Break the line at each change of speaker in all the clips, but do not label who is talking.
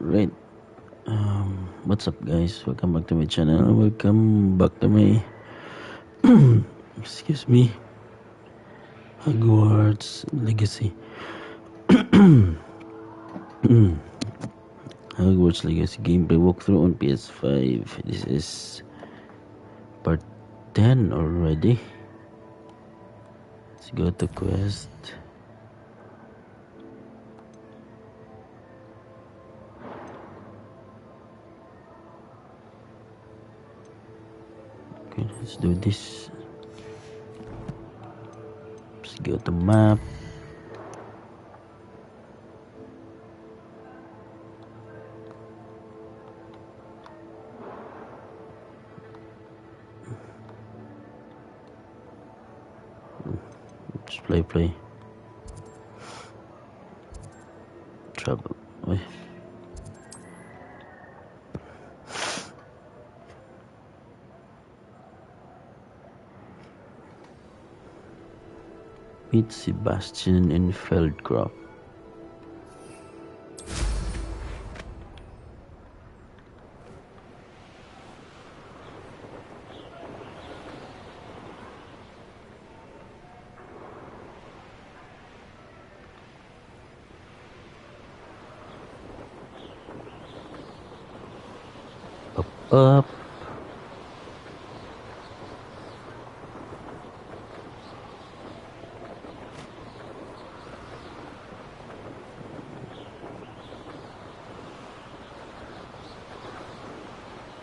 Right. What's up, guys? Welcome back to my channel. Welcome back to my excuse me, Hogwarts Legacy. Hogwarts Legacy gameplay walkthrough on PS5. This is part 10 already. Let's go to quest. Okay, let's do this. Let's go to map. Just play. Trouble. Oi. Meet Sebastian in Feldcroft. Up.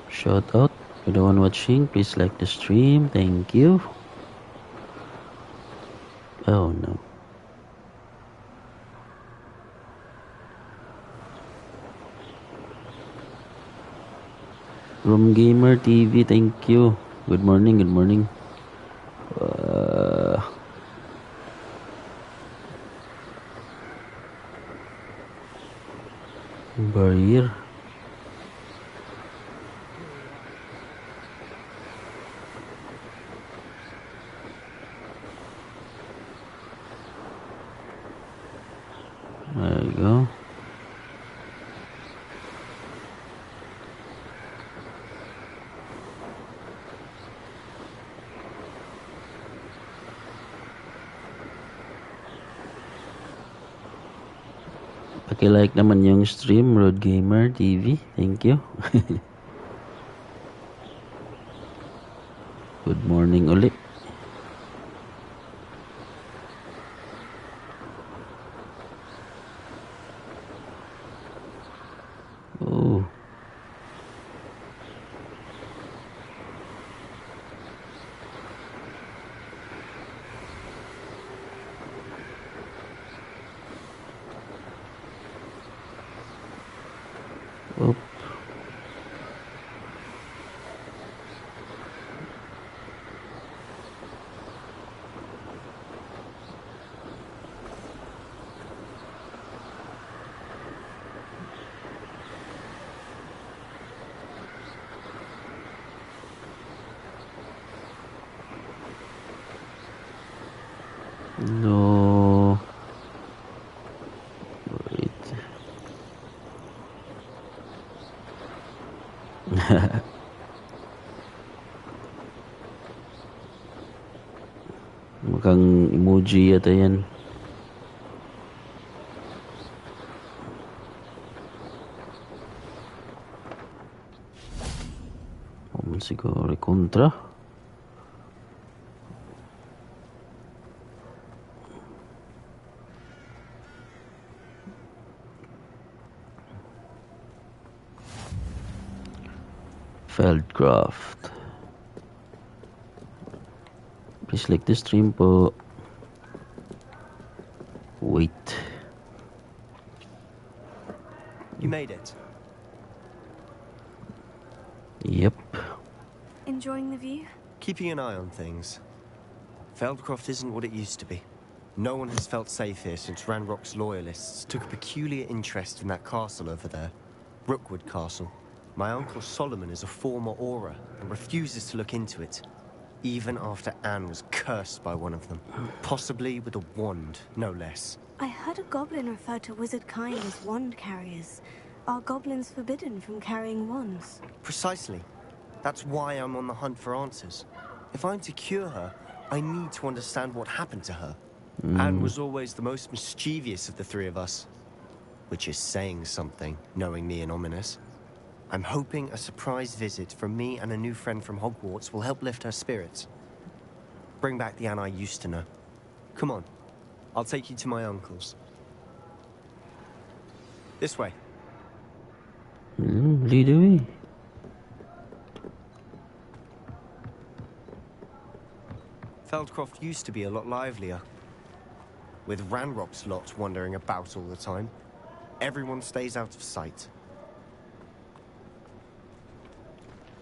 Shout out to the one watching. Please like the stream. Thank you. Oh no. Room Gamer TV, thank you. Good morning, good morning. Barrier. There you go. Paki-like naman yung stream, Road Gamer TV. Thank you. Good morning ulit. Oh. Oop. No. Wait. Mukhang emoji yata yan. Siguro kontra. Feldcroft. Please like the stream po. Wait.
You made it.
Yep.
Enjoying the view?
Keeping an eye on things. Feldcroft isn't what it used to be. No one has felt safe here since Ranrock's loyalists took a peculiar interest in that castle over there. Rookwood Castle. My uncle Solomon is a former Auror and refuses to look into it. Even after Anne was cursed by one of them. Possibly with a wand, no less.
I heard a goblin refer to wizard kind as wand carriers. Are goblins forbidden from carrying wands?
Precisely. That's why I'm on the hunt for answers. If I'm to cure her, I need to understand what happened to her. Anne was always the most mischievous of the three of us. Which is saying something, knowing me and Ominous. I'm hoping a surprise visit from me and a new friend from Hogwarts will help lift her spirits. Bring back the Anne I used to know. Come on, I'll take you to my uncle's. This way.
Lead away.
Feldcroft used to be a lot livelier. With Ranrock's lot wandering about all the time. Everyone stays out of sight.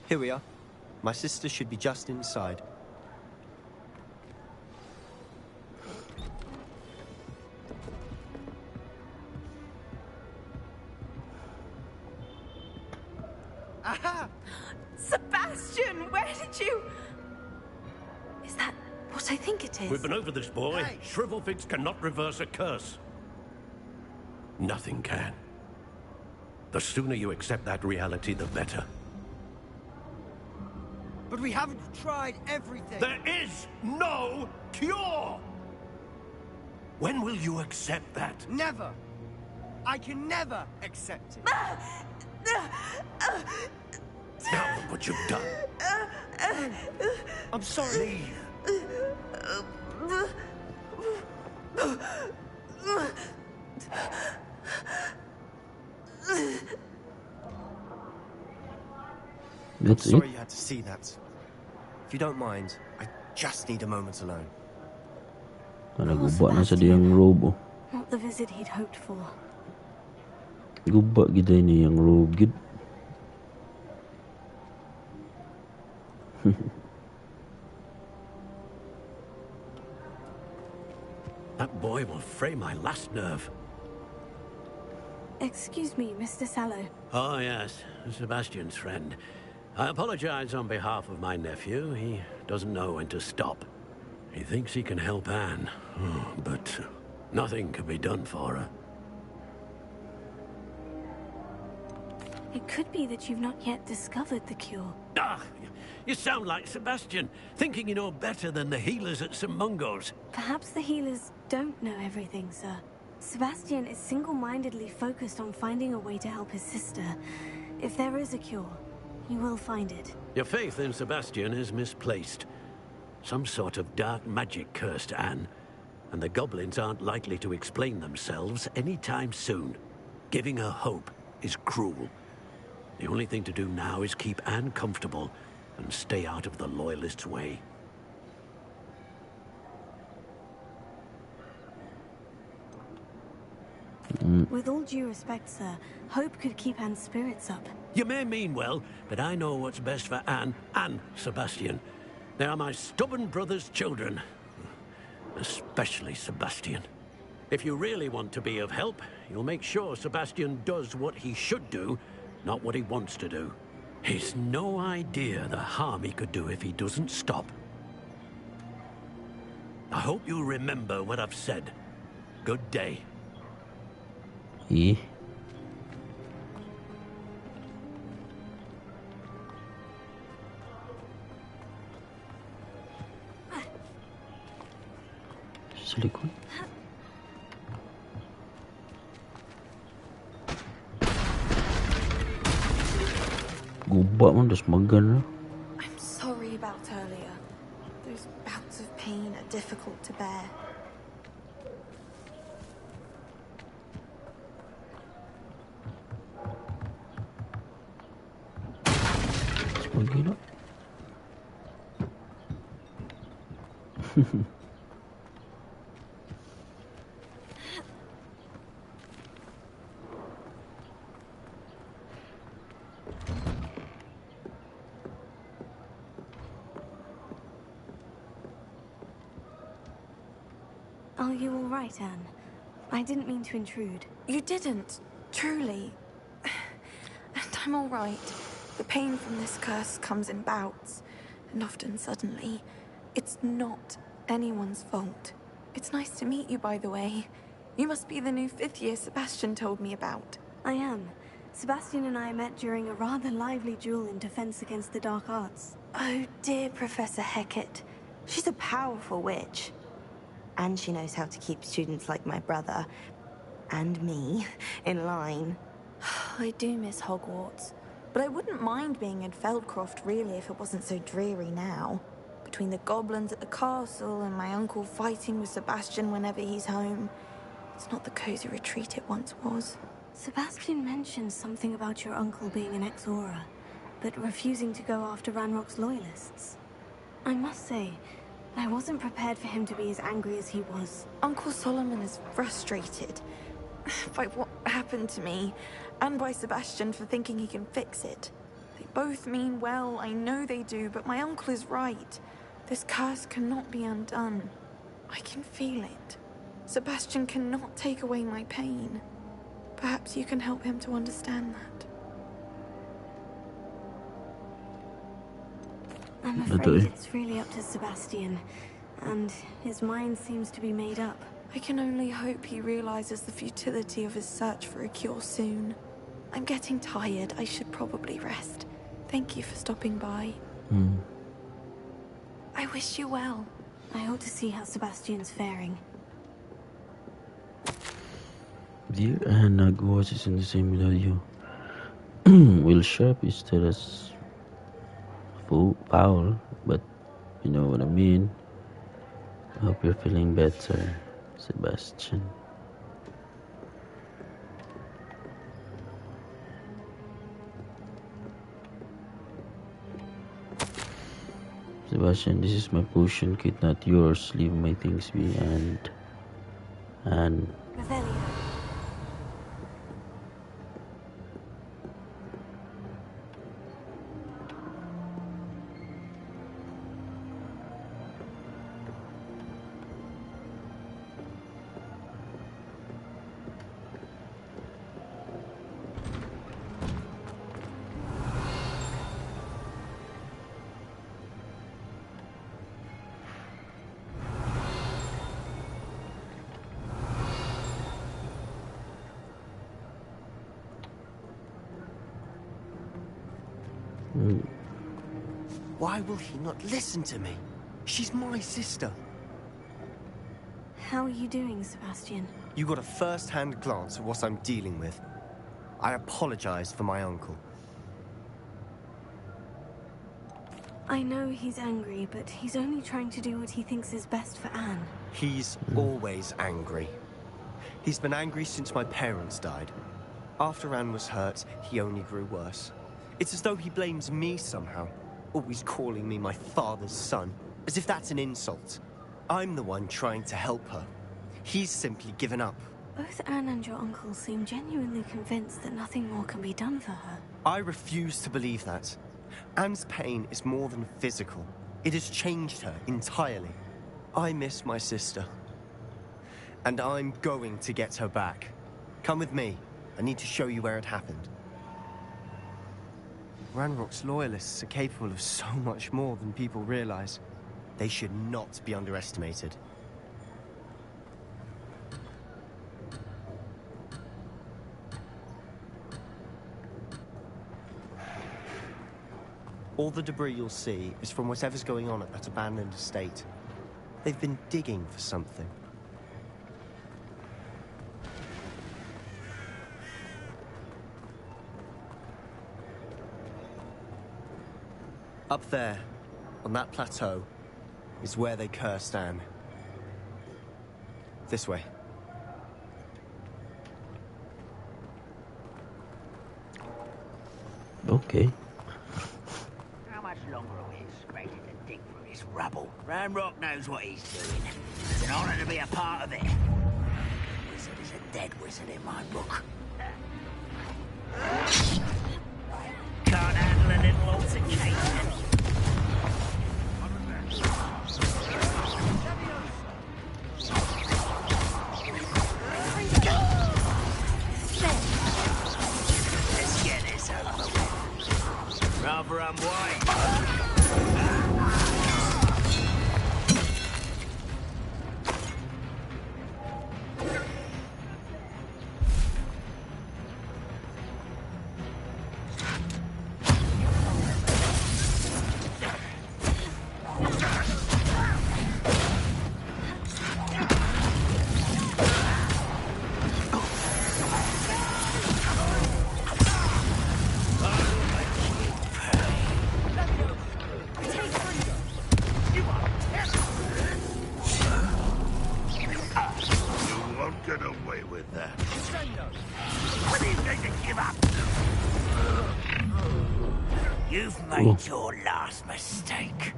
Here we are. My sister should be just inside.
Aha! Sebastian, where did you... Is that what I think it is?
We've been over this, boy. Hey. Shrivelfigs cannot reverse a curse. Nothing can. The sooner you accept that reality, the better.
But we haven't tried everything.
There is no cure! When will you accept that?
Never! I can never accept it.
Now look what you've done.
I'm sorry.
That's
Sorry
it.
you had to see that. If you don't mind, I just need a moment alone.
Nagubba na sa diyang robe. Oh.
Not the visit he'd hoped for.
Gubba gid niya yung robe gid.
That boy will fray my last nerve.
Excuse me, Mr. Sallow.
Oh, yes. Sebastian's friend. I apologize on behalf of my nephew. He doesn't know when to stop. He thinks he can help Anne, but nothing can be done for her.
It could be that you've not yet discovered the cure.
Ah, you sound like Sebastian, thinking you know better than the healers at St. Mungo's.
Perhaps the healers don't know everything, sir. Sebastian is single-mindedly focused on finding a way to help his sister. If there is a cure, he will find it.
Your faith in Sebastian is misplaced. Some sort of dark magic cursed Anne, and the goblins aren't likely to explain themselves anytime soon. Giving her hope is cruel. The only thing to do now is keep Anne comfortable and stay out of the Loyalists' way.
With all due respect, sir, hope could keep Anne's spirits up.
You may mean well, but I know what's best for Anne and Sebastian. They are my stubborn brother's children. Especially Sebastian. If you really want to be of help, you'll make sure Sebastian does what he should do, not what he wants to do. He's no idea the harm he could do if he doesn't stop. I hope you'll remember what I've said. Good day.
Eh? Sa likod. Guba man, das magan na.
I'm sorry about earlier. Those bouts of pain are difficult to bear.
Magila.
Are you all right, Anne? I didn't mean to intrude.
You didn't, truly. And I'm all right. The pain from this curse comes in bouts, and often suddenly. It's not anyone's fault. It's nice to meet you, by the way. You must be the new 5th year Sebastian told me about.
I am. Sebastian and I met during a rather lively duel in defense against the dark arts.
Oh dear, Professor Hecat. She's a powerful witch. And she knows how to keep students like my brother, and me, in line. I do miss Hogwarts. But I wouldn't mind being in Feldcroft, really, if it wasn't so dreary now. Between the goblins at the castle and my uncle fighting with Sebastian whenever he's home. It's not the cozy retreat it once was.
Sebastian mentioned something about your uncle being an ex-Auror, but refusing to go after Ranrock's loyalists. I must say, I wasn't prepared for him to be as angry as he was.
Uncle Solomon is frustrated by what happened to me, and by Sebastian for thinking he can fix it. They both mean well, I know they do, but my uncle is right. This curse cannot be undone. I can feel it. Sebastian cannot take away my pain. Perhaps you can help him to understand that.
I'm afraid it's really up to Sebastian, and his mind seems to be made up.
I can only hope he realizes the futility of his search for a cure soon. I'm getting tired. I should probably rest. Thank you for stopping by. I wish you well.
I ought to see how Sebastian's faring.
Dear Anna, Hogwarts is in the same without you. Will Sharp is still as foul, but you know what I mean. I hope you're feeling better, Sebastian. Sebastian, this is my potion kit, not yours. Leave my things be and
Revelio.
Why will he not listen to me? She's my sister.
How are you doing, Sebastian?
You got a first-hand glance at what I'm dealing with. I apologize for my uncle.
I know he's angry, but he's only trying to do what he thinks is best for Anne.
He's always angry. He's been angry since my parents died. After Anne was hurt, he only grew worse. It's as though he blames me somehow, always calling me my father's son, as if that's an insult. I'm the one trying to help her. He's simply given up.
Both Anne and your uncle seem genuinely convinced that nothing more can be done for her.
I refuse to believe that. Anne's pain is more than physical. It has changed her entirely. I miss my sister. And I'm going to get her back. Come with me. I need to show you where it happened. Ranrock's loyalists are capable of so much more than people realize. They should not be underestimated. All the debris you'll see is from whatever's going on at that abandoned estate. They've been digging for something. Up there, on that plateau, is where they cursed Anne. This way.
okay.
How much longer are we expected to dig through this rubble? Ranrock knows what he's doing. It's an honor to be a part of it. Wizard is a dead wizard in my book. Can't handle a little altercation. Let's get this over with. Rather unwise. What is going to give up? You've made your last mistake.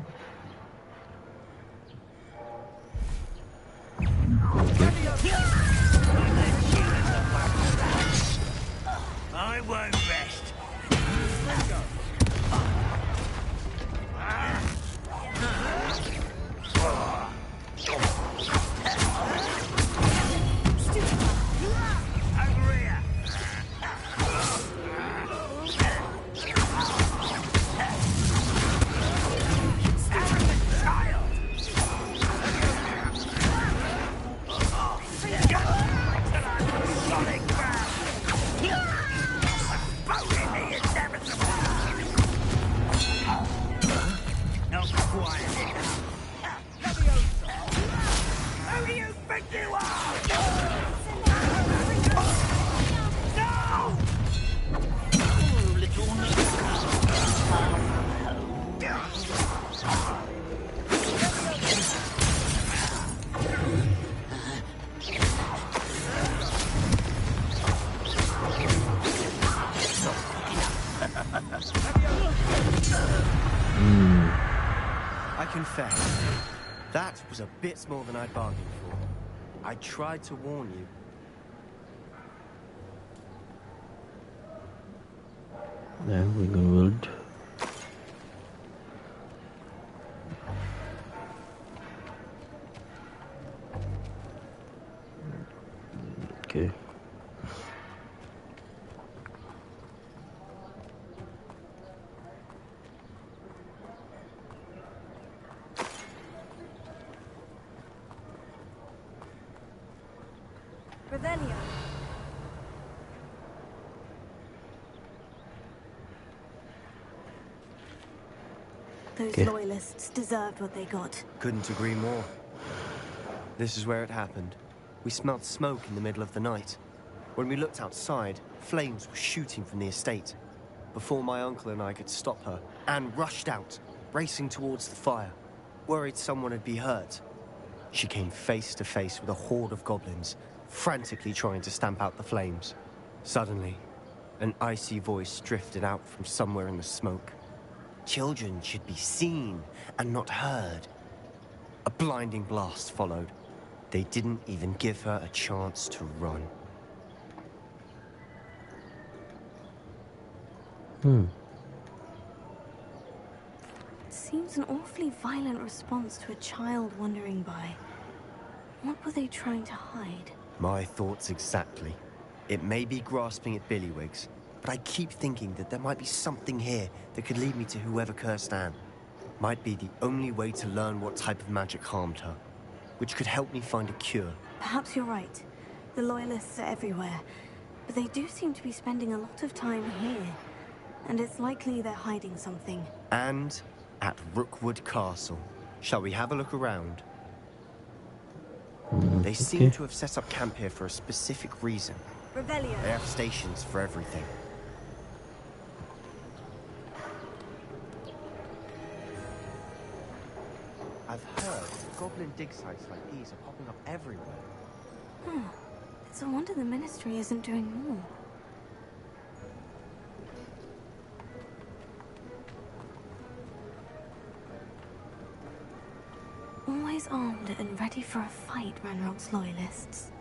I won't rest. Over here. Not quite. Who do you think you are? No! Little
I confess, that was a bit more than I'd bargained for. I tried to warn you.
There we go, world. Okay.
Revelio. Those
Okay.
loyalists deserved what they got.
Couldn't agree more. This is where it happened. We smelled smoke in the middle of the night. When we looked outside, flames were shooting from the estate. Before my uncle and I could stop her, Anne rushed out, racing towards the fire, worried someone would be hurt. She came face to face with a horde of goblins, frantically trying to stamp out the flames. Suddenly, an icy voice drifted out from somewhere in the smoke. Children should be seen and not heard. A blinding blast followed. They didn't even give her a chance to run.
Seems an awfully violent response to a child wandering by. What were they trying to hide?
My thoughts exactly. It may be grasping at Billywigs, but I keep thinking that there might be something here that could lead me to whoever cursed Anne. Might be the only way to learn what type of magic harmed her, which could help me find a cure.
Perhaps you're right. The loyalists are everywhere, but they do seem to be spending a lot of time here. And it's likely they're hiding something.
And at Rookwood Castle. Shall we have a look around? They seem to have set up camp here for a specific reason.
Revelio.
They have stations for everything. I've heard goblin dig sites like these are popping up everywhere.
It's a wonder the Ministry isn't doing more. Always armed and ready for a fight, Ranrock's loyalists.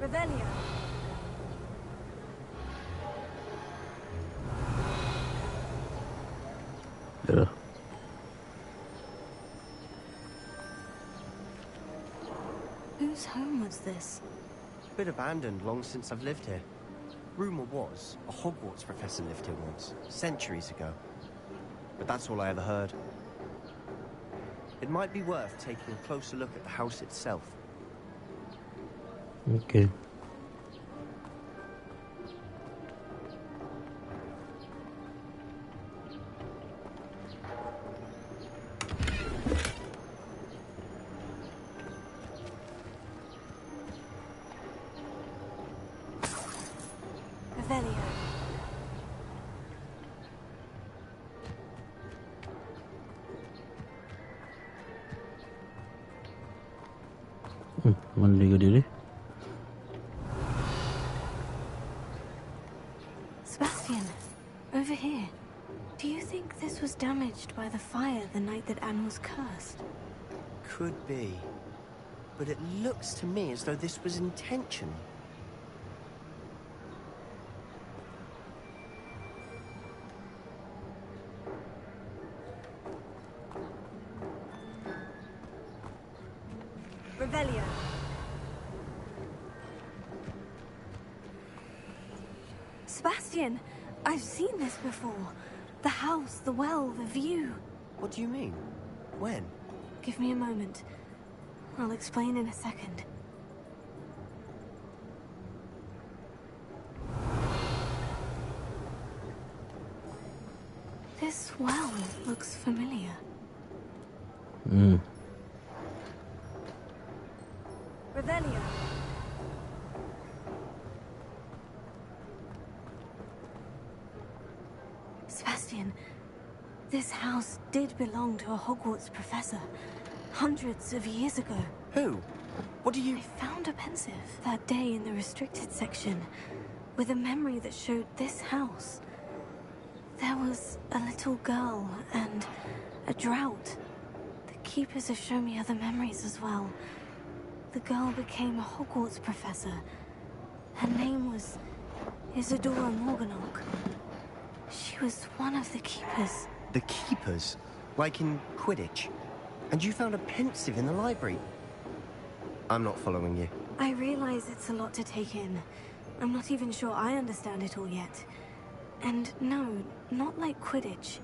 Revelio.
Yeah.
Whose home was this?
Been abandoned long since I've lived here. Rumor was a Hogwarts professor lived here once, centuries ago. But that's all I ever heard. It might be worth taking a closer look at the house itself.
Okay.
Revelio.
Mandi ka diri.
Sebastian, over here. Do you think this was damaged by the fire the night that Anne was cursed?
Could be. But it looks to me as though this was intentional.
Revelio. Sebastian, I've seen this before. The house, the well, the view.
What do you mean? When?
Give me a moment. I'll explain in a second. This well looks familiar. Revelio. Sebastian, this house did belong to a Hogwarts professor, hundreds of years ago.
Who? What do you...
I found a pensive that day in the restricted section, with a memory that showed this house. There was a little girl and a drought. The keepers have shown me other memories as well. The girl became a Hogwarts professor. Her name was Isadora Morganach. She was one of the keepers.
The keepers? Like in Quidditch? And you found a pensive in the library? I'm not following you.
I realize it's a lot to take in. I'm not even sure I understand it all yet. And no, not like Quidditch.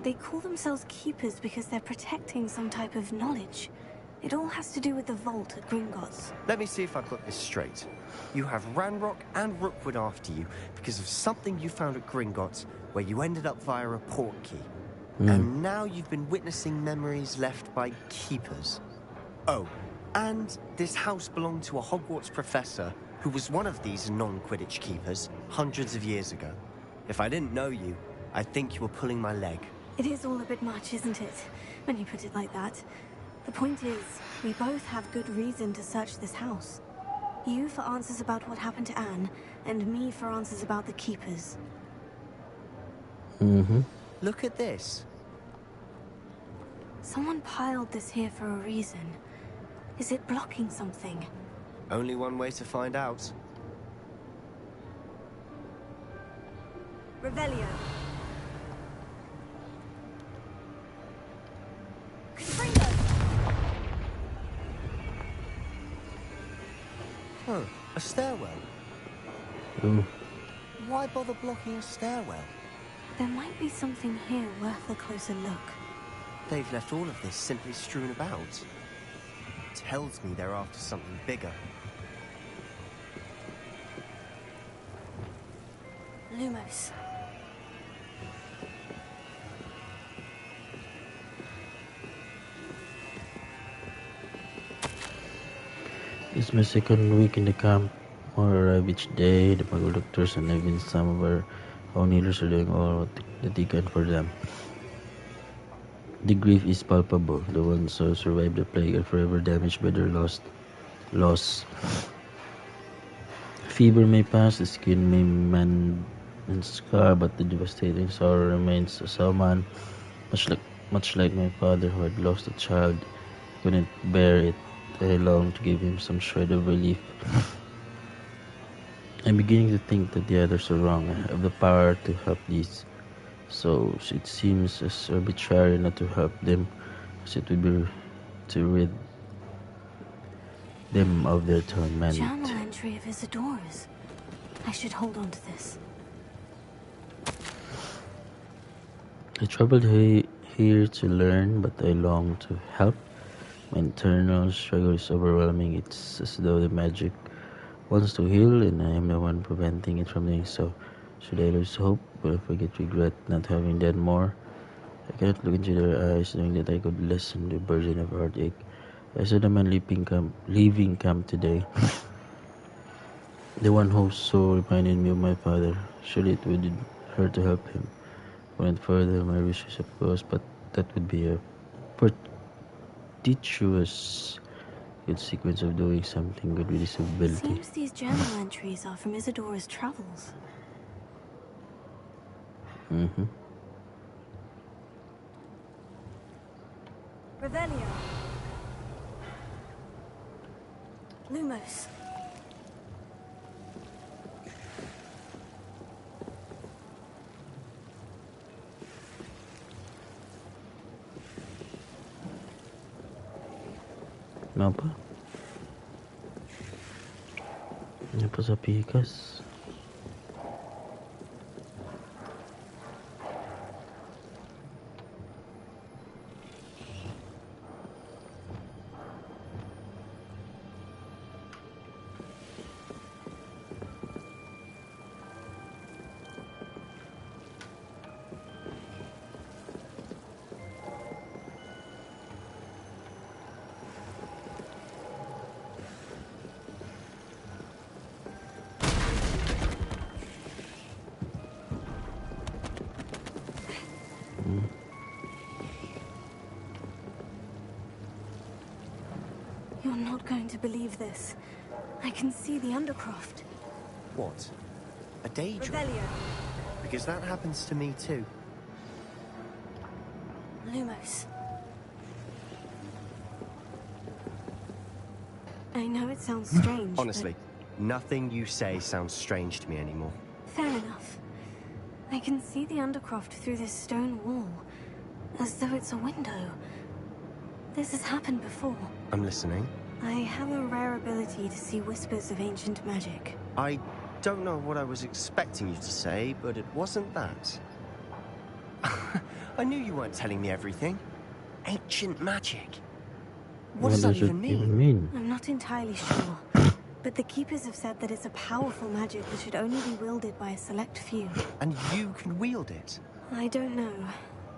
They call themselves keepers because they're protecting some type of knowledge. It all has to do with the vault at Gringotts.
Let me see if I've got this straight. You have Ranrock and Rookwood after you because of something you found at Gringotts where you ended up via a portkey. And now you've been witnessing memories left by keepers. Oh, and this house belonged to a Hogwarts professor who was one of these non-Quidditch keepers hundreds of years ago. If I didn't know you, I'd think you were pulling my leg.
It is all a bit much, isn't it? When you put it like that. The point is, we both have good reason to search this house. You for answers about what happened to Anne, and me for answers about the keepers.
Look at this.
Someone piled this here for a reason. Is it blocking something?
Only one way to find out.
Revelio. Confringo.
Huh, a stairwell. Why bother blocking a stairwell?
There might be something here worth a closer look.
They've left all of this simply strewn about. Tells me they're after something bigger.
Lumos.
It's my second week in the camp. More arrive each day. The medical doctors and even some of our own healers are doing all that they can for them. The grief is palpable. The ones who survived the plague are forever damaged by their loss. Fever may pass, the skin may mend and scar, but the devastating sorrow remains. As a man, much like my father who had lost a child, couldn't bear it. I long to give him some shred of relief. I'm beginning to think that the others are wrong. I have the power to help these. So it seems as arbitrary not to help them as it would be to rid them of their torment.
Journal entry of Isadora's. I should hold on to this.
I traveled here to learn, but I long to help. My internal struggle is overwhelming. It's as though the magic wants to heal, and I am the one preventing it from doing so. Should I lose hope? Will I forget regret not having done more? I cannot look into their eyes knowing that I could lessen the burden of heartache. I saw the man leaving camp today. The one who so reminded me of my father. Surely it would hurt to help him. Went further my research, of course, but that would be a fortuitous good sequence of doing something good with his ability.
Seems these journal entries are from Isadora's travels. Revelio. Lumos.
Apa? Apa sa pikas?
You're not going to believe this. I can see the Undercroft.
What? A daydream?
Revelio.
Because that happens to me too.
Lumos. I know it sounds strange,
Honestly, nothing you say sounds strange to me anymore.
Fair enough. I can see the Undercroft through this stone wall, as though it's a window. This has happened before.
I'm listening.
I have a rare ability to see whispers of ancient magic.
I don't know what I was expecting you to say, but it wasn't that. I knew you weren't telling me everything. Ancient magic. What does that even mean?
I'm not entirely sure, but the Keepers have said that it's a powerful magic that should only be wielded by a select few.
And you can wield it?
I don't know,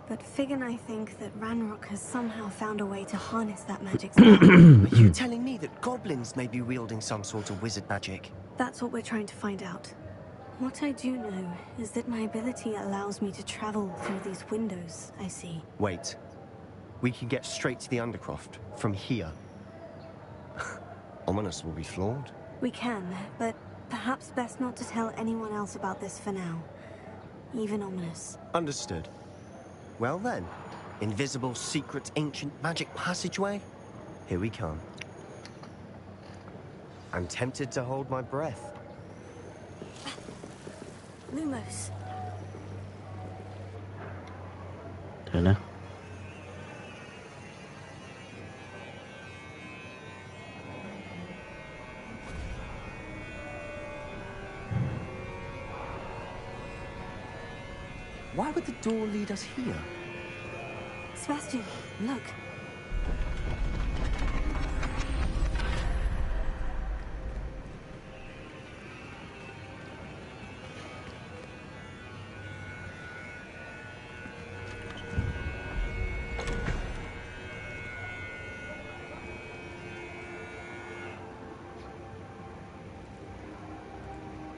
but Fig and I think that Ranrock has somehow found a way to harness that magic somehow.
Are you telling me that goblins may be wielding some sort of wizard magic?
That's what we're trying to find out. What I do know is that my ability allows me to travel through these windows I see.
Wait. We can get straight to the Undercroft from here. Ominous will be flawed.
We can, but perhaps best not to tell anyone else about this for now. Even Ominous.
Understood. Well then, invisible, secret, ancient magic passageway? Here we come. I'm tempted to hold my breath.
Lumos.
Tara na.
Why would the door lead us here?
Sebastian, look.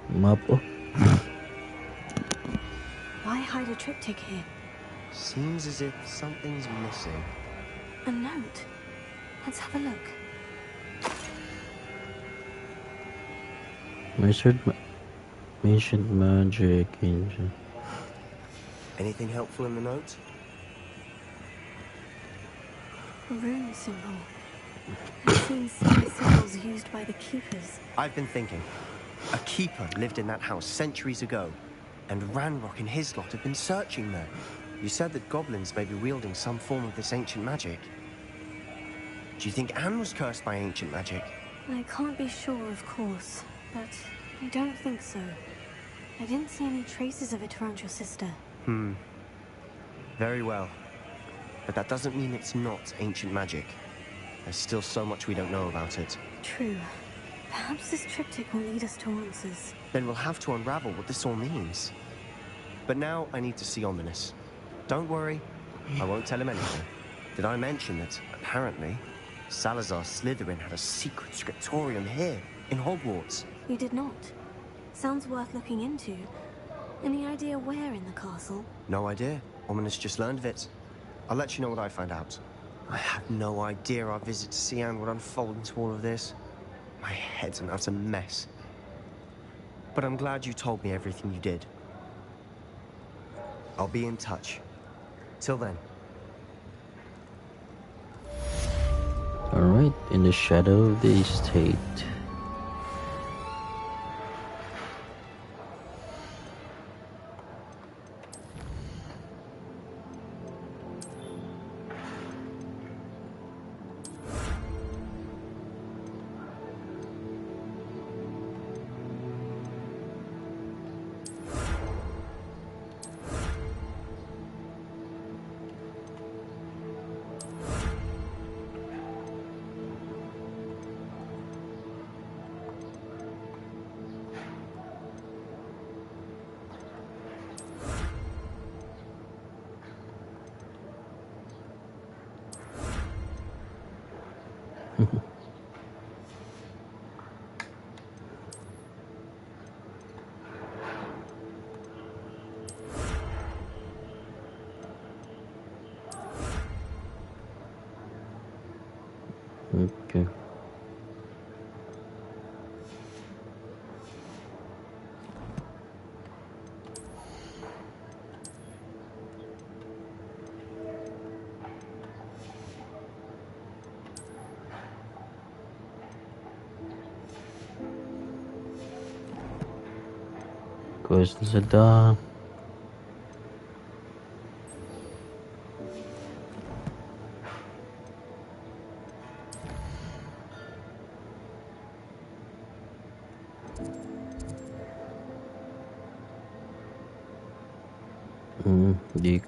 Map, oh.
Why hide a triptych here?
Seems as if something's missing.
A note. Let's have a look.
Ancient magic.
Anything helpful in the note?
A rune symbol. I've seen similar symbols used by the Keepers.
I've been thinking. A keeper lived in that house centuries ago, and Ranrock and his lot have been searching there. You said that goblins may be wielding some form of this ancient magic. Do you think Anne was cursed by ancient magic?
I can't be sure, of course, but I don't think so. I didn't see any traces of it around your sister.
Very well. But that doesn't mean it's not ancient magic. There's still so much we don't know about it.
True. Perhaps this triptych will lead us to answers.
Then we'll have to unravel what this all means. But now I need to see Ominous. Don't worry, I won't tell him anything. Did I mention that, apparently, Salazar Slytherin had a secret scriptorium here, in Hogwarts?
You did not. Sounds worth looking into. Any idea where in the castle?
No idea. Woman has just learned of it. I'll let you know what I find out. I had no idea our visit to Sian would unfold into all of this. My head's an utter mess. But I'm glad you told me everything you did. I'll be in touch. Till then.
Alright, in the shadow of the estate. Okay. Questions are done. Deek.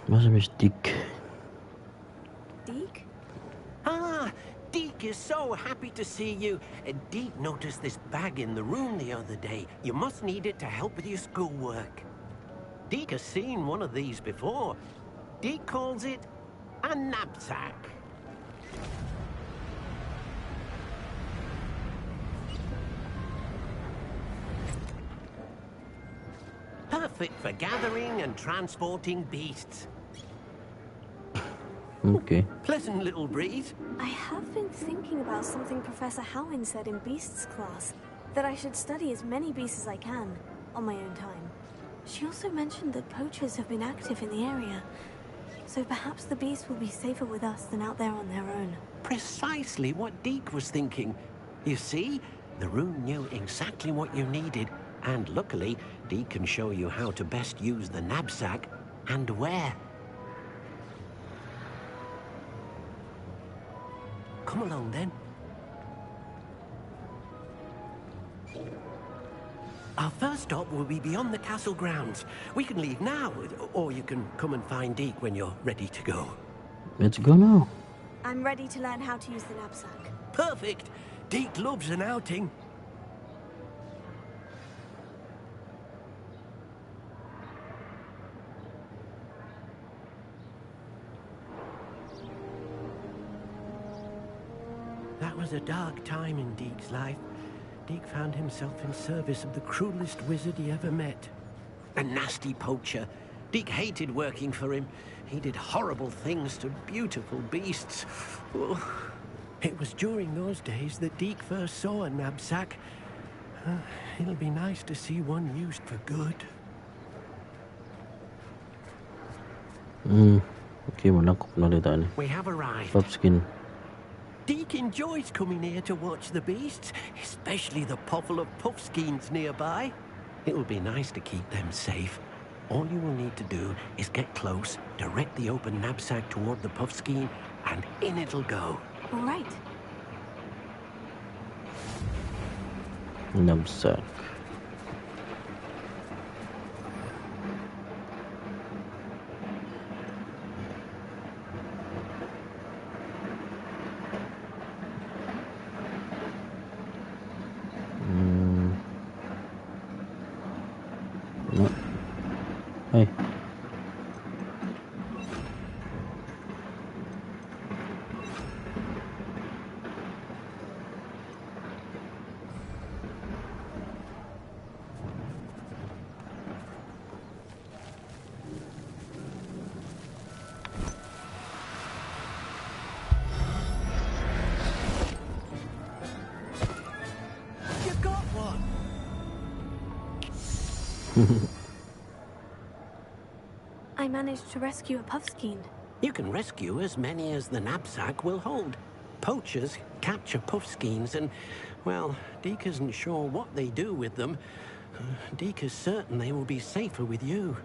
Was is Deek?
Deek?
Ah, Deek is so happy to see you. Deek noticed this bag in the room the other day. You must need it to help with your schoolwork. Deek has seen one of these before. Deek calls it a Nab-Sack. Perfect for gathering and transporting beasts.
Okay.
Pleasant little breeze.
I have been thinking about something Professor Highwing said in Beasts class, that I should study as many beasts as I can, on my own time. She also mentioned that poachers have been active in the area, so perhaps the beasts will be safer with us than out there on their own.
Precisely what Deek was thinking. You see, the room knew exactly what you needed, and luckily, Deek can show you how to best use the Nab-Sack and where. Come along then. Our first stop will be beyond the castle grounds. We can leave now, or you can come and find Deek when you're ready to go.
Let's go now.
I'm ready to learn how to use the Nab-Sack.
Perfect! Deek loves an outing. That was a dark time in Deek's life. Deek found himself in service of the cruelest wizard he ever met. A nasty poacher. Deek hated working for him. He did horrible things to beautiful beasts. Oh, it was during those days that Deek first saw a Nab-Sack. It'll be nice to see one used for good.
Okay, manakop na ulit tayo.
We have arrived.
Popskin.
Deek enjoys coming here to watch the beasts, especially the poffle of puffskeins nearby. It'll be nice to keep them safe. All you will need to do is get close, direct the open Nab-Sack toward the puffskein, and in it'll go.
All right.
Nab-Sack. No. Hey.
You got one!
I managed to rescue a puffskein.
You can rescue as many as the Nab-Sack will hold. Poachers capture puffskeins and, well, Deek isn't sure what they do with them. Deek is certain they will be safer with you.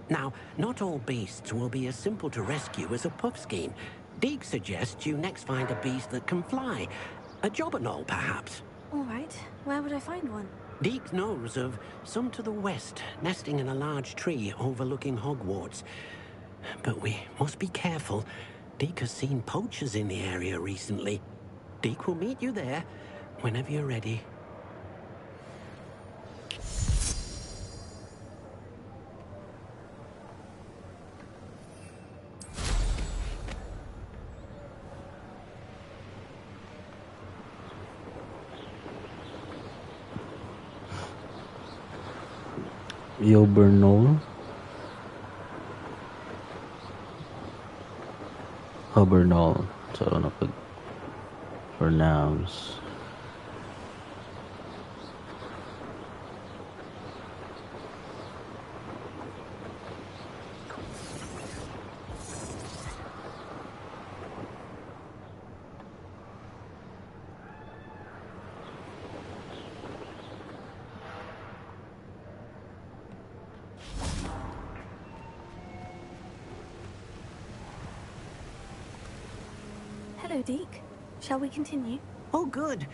Now, not all beasts will be as simple to rescue as a puffskein. Deek suggests you next find a beast that can fly. A jobberknoll, perhaps.
All right, where would I find one?
Deek knows of some to the west, nesting in a large tree overlooking Hogwarts. But we must be careful. Deek has seen poachers in the area recently. Deek will meet you there whenever you're ready.
Jobberknoll. Hobberknoll. So ano pag pronounce.
Hello, Deek. Shall we continue?
Oh, good.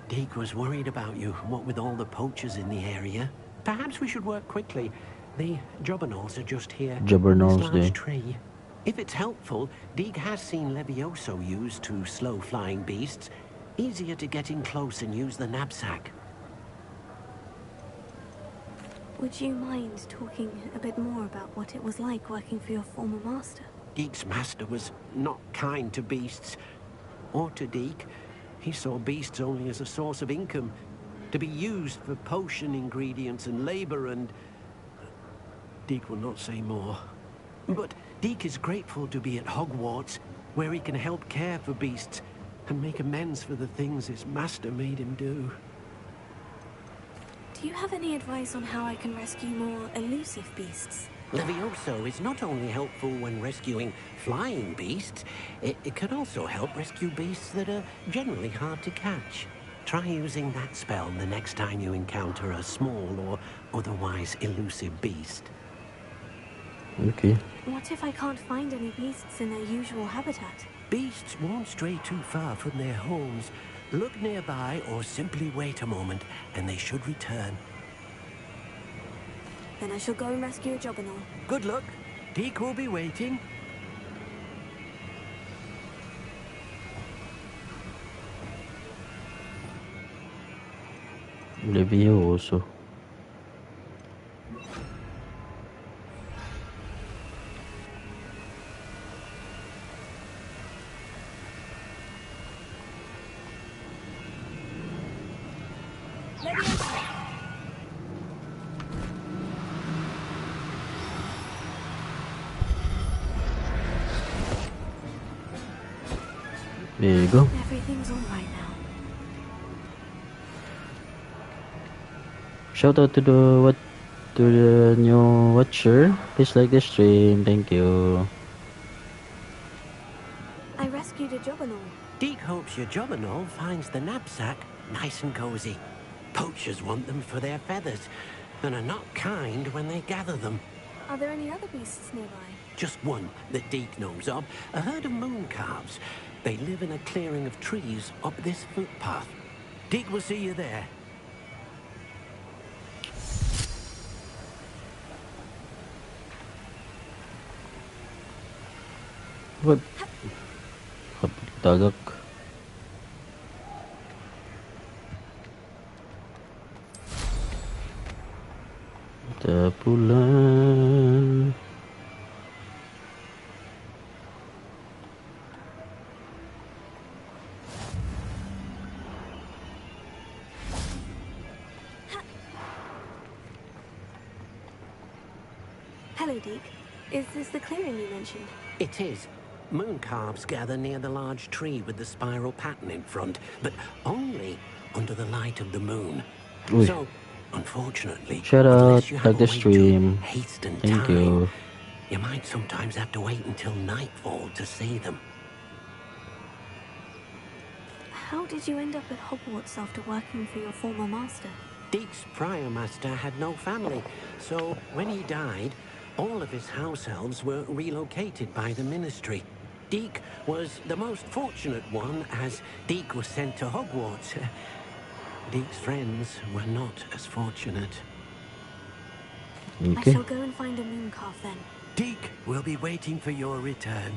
Deek was worried about you, what with all the poachers in the area. Perhaps we should work quickly. The jobberknolls are just here.
Jobberknolls,
This large
they.
tree. If it's helpful, Deek has seen Leviosa used to slow flying beasts. Easier to get in close and use the Nab-Sack.
Would you mind talking a bit more about what it was like working for your former master?
Deek's master was not kind to beasts. Or to Deek. He saw beasts only as a source of income, to be used for potion ingredients and labor and... Deek will not say more. But Deek is grateful to be at Hogwarts, where he can help care for beasts and make amends for the things his master made him do.
Do you have any advice on how I can rescue more elusive beasts?
Leviosa is not only helpful when rescuing flying beasts, it can also help rescue beasts that are generally hard to catch. Try using that spell the next time you encounter a small or otherwise elusive beast.
Okay.
What if I can't find any beasts in their usual habitat?
Beasts won't stray too far from their homes. Look nearby or simply wait a moment and they should return.
Then I shall go and rescue a jobberknoll.
Good luck. Deek will be waiting.
Leviosa. There you go.
Everything's all right now.
Shout out to the new watcher. Please like the stream. Thank you.
I rescued a jobberknoll.
Deek hopes your jobberknoll finds the Nab-Sack nice and cozy. Poachers want them for their feathers and are not kind when they gather them.
Are there any other beasts nearby?
Just one that Deek knows of, a herd of moon calves. They live in a clearing of trees up this footpath. Deek will see you there.
What? Tagak. Kita pulang.
Hello, Deek. Is this the clearing you mentioned?
It is. Moon calves gather near the large tree with the spiral pattern in front, but only under the light of the moon.
Uy.
So, unfortunately,
Shout out,
unless you have
like the
a way
stream.
to hasten
Thank
time,
you.
you might sometimes have to wait until nightfall to see them.
How did you end up at Hogwarts after working for your former master?
Deek's prior master had no family, so when he died, all of his house elves were relocated by the ministry. Deek was the most fortunate one, as Deek was sent to Hogwarts. Deek's friends were not as fortunate.
I
Okay.
shall go and find a moon calf then.
Deek will be waiting for your return.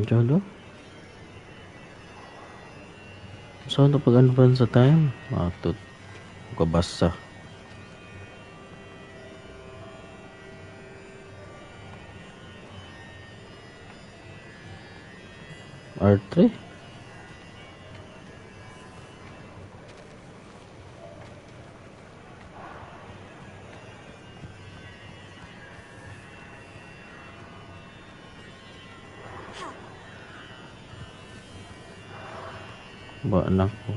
Diyan saan ito pag-advance sa time? Matut. Kabasa. R3? Ba anak ko?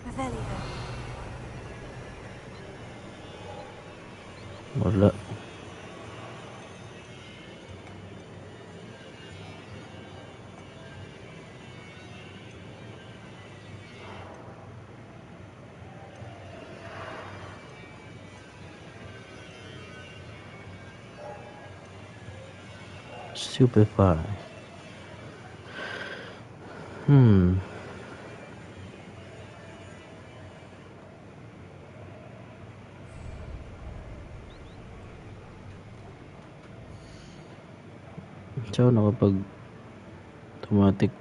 Revelio.
Wala. Stupefy. So, nakapag automatic.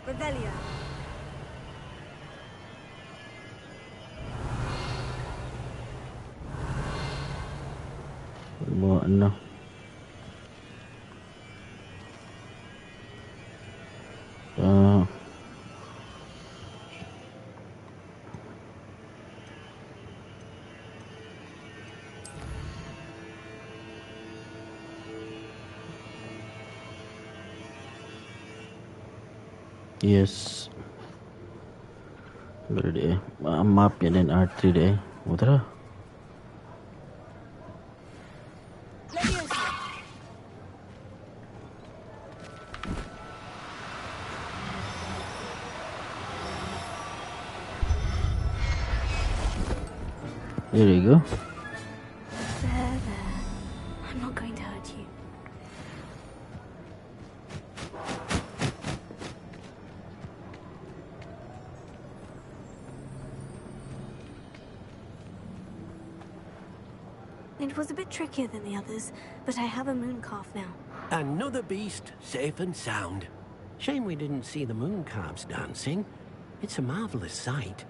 Revelio.
Mo ano. Yes. Berarti map yan din R3 deh. Mutra.
Leviosa.
There you go.
There. I'm not going to hurt you. It was a bit trickier than the others, but I have a moon calf now.
Another beast, safe and sound. Shame we didn't see the moon calves dancing. It's a marvelous sight.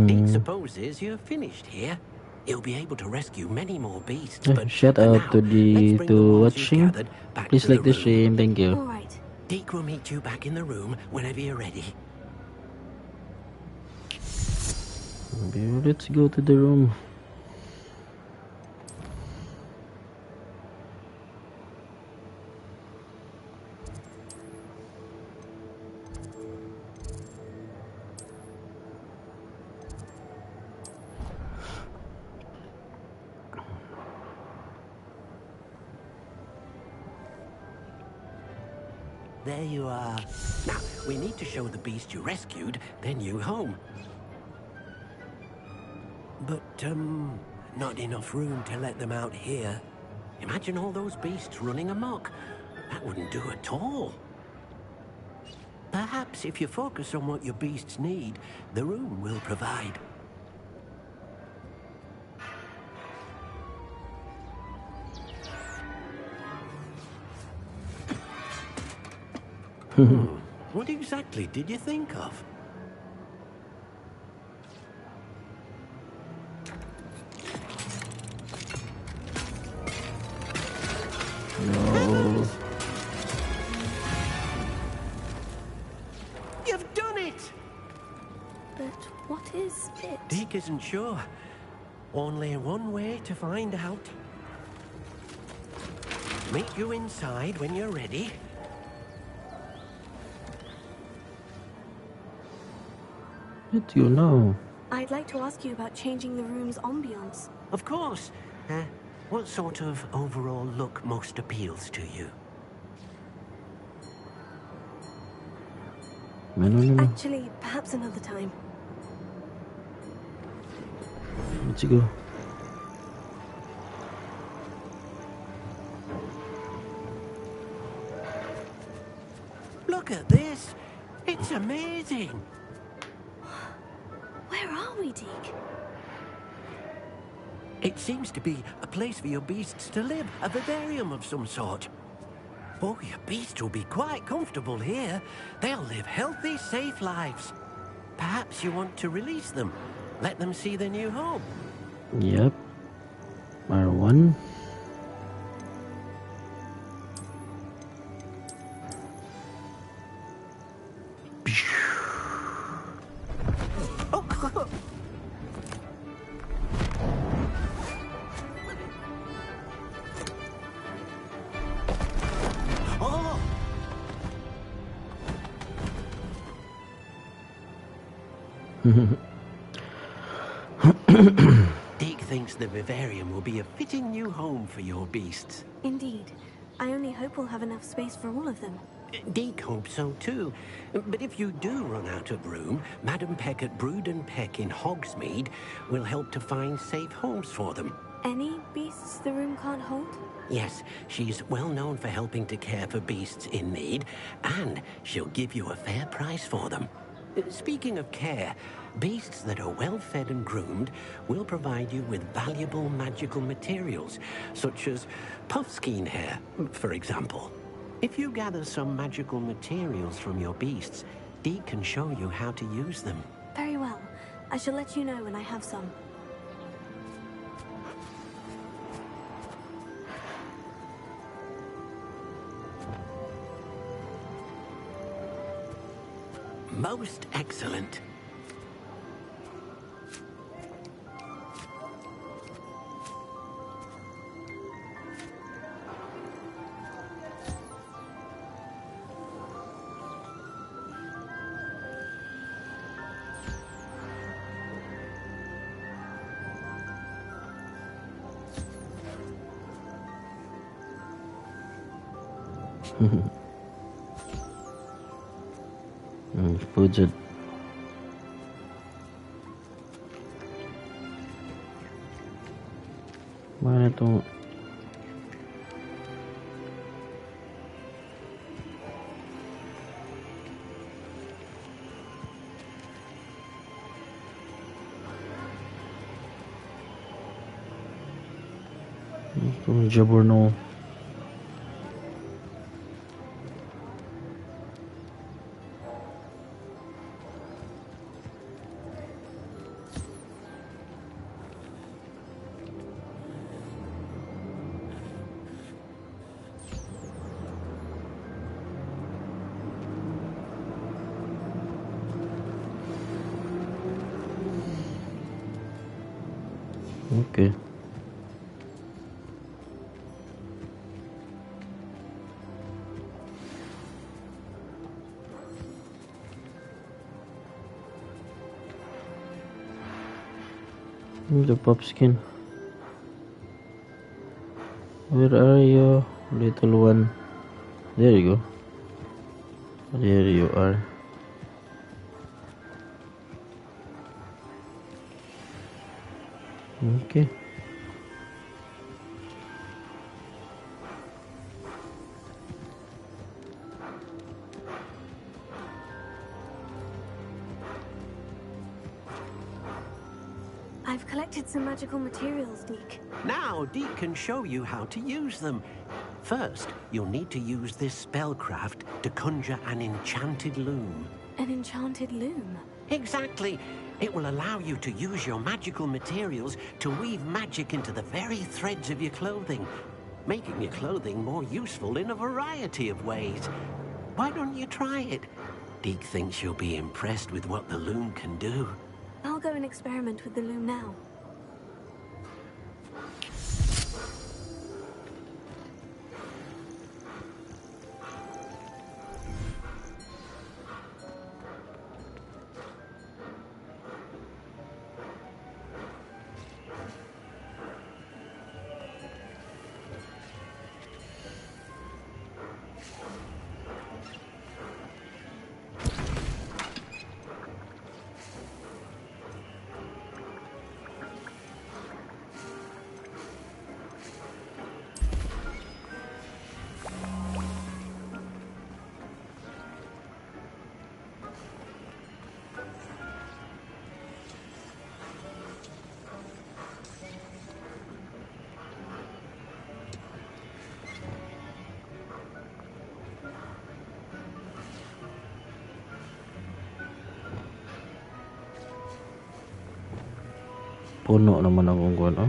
Deek supposes you're finished here. You'll be able to rescue many more beasts, but
Shout
for
out
now,
to
let's bring the ones you've
watching.
gathered back
Please
to
like the
room.
stream. Thank you.
All right.
Deek will meet you back in the room whenever you're ready.
Okay, let's go to the room.
There you are. Now, we need to show the beast you rescued their new home. But, not enough room to let them out here. Imagine all those beasts running amok. That wouldn't do at all. Perhaps if you focus on what your beasts need, the room will provide. What exactly did you think of?
No.
You've done it!
But what is it?
Deek isn't sure. Only one way to find out. Meet you inside when you're ready.
What do you know?
I'd like to ask you about changing the room's ambiance.
Of course. What sort of overall look most appeals to you?
No.
Actually, perhaps another time.
Let's go.
Look at this. It's amazing.
Where are we, Deek?
It seems to be a place for your beasts to live, a vivarium of some sort. Oh, your beasts will be quite comfortable here. They'll live healthy, safe lives. Perhaps you want to release them. Let them see their new home.
Yep. R1.
Deek thinks the vivarium will be a fitting new home for your beasts.
Indeed. I only hope we'll have enough space for all of them.
Deek hopes so too. But if you do run out of room, Madam Peck at Brood and Peck in Hogsmeade will help to find safe homes for them.
Any beasts the room can't hold?
Yes, she's well known for helping to care for beasts in need, and she'll give you a fair price for them. Speaking of care, beasts that are well fed and groomed will provide you with valuable magical materials, such as puffskein hair, for example. If you gather some magical materials from your beasts, Deek can show you how to use them.
Very well. I shall let you know when I have some.
Most excellent.
Budget. Mana tuh? Jaborno. Okay. The pop skin. Where are you, little one? There you go. There you are. Okay.
I've collected some magical materials, Deek.
Now, Deek can show you how to use them. First, you'll need to use this spellcraft to conjure an enchanted loom.
An enchanted loom.
Exactly. It will allow you to use your magical materials to weave magic into the very threads of your clothing, making your clothing more useful in a variety of ways. Why don't you try it? Deek thinks you'll be impressed with what the loom can do.
I'll go and experiment with the loom now.
Puno naman akong kuwan, oh.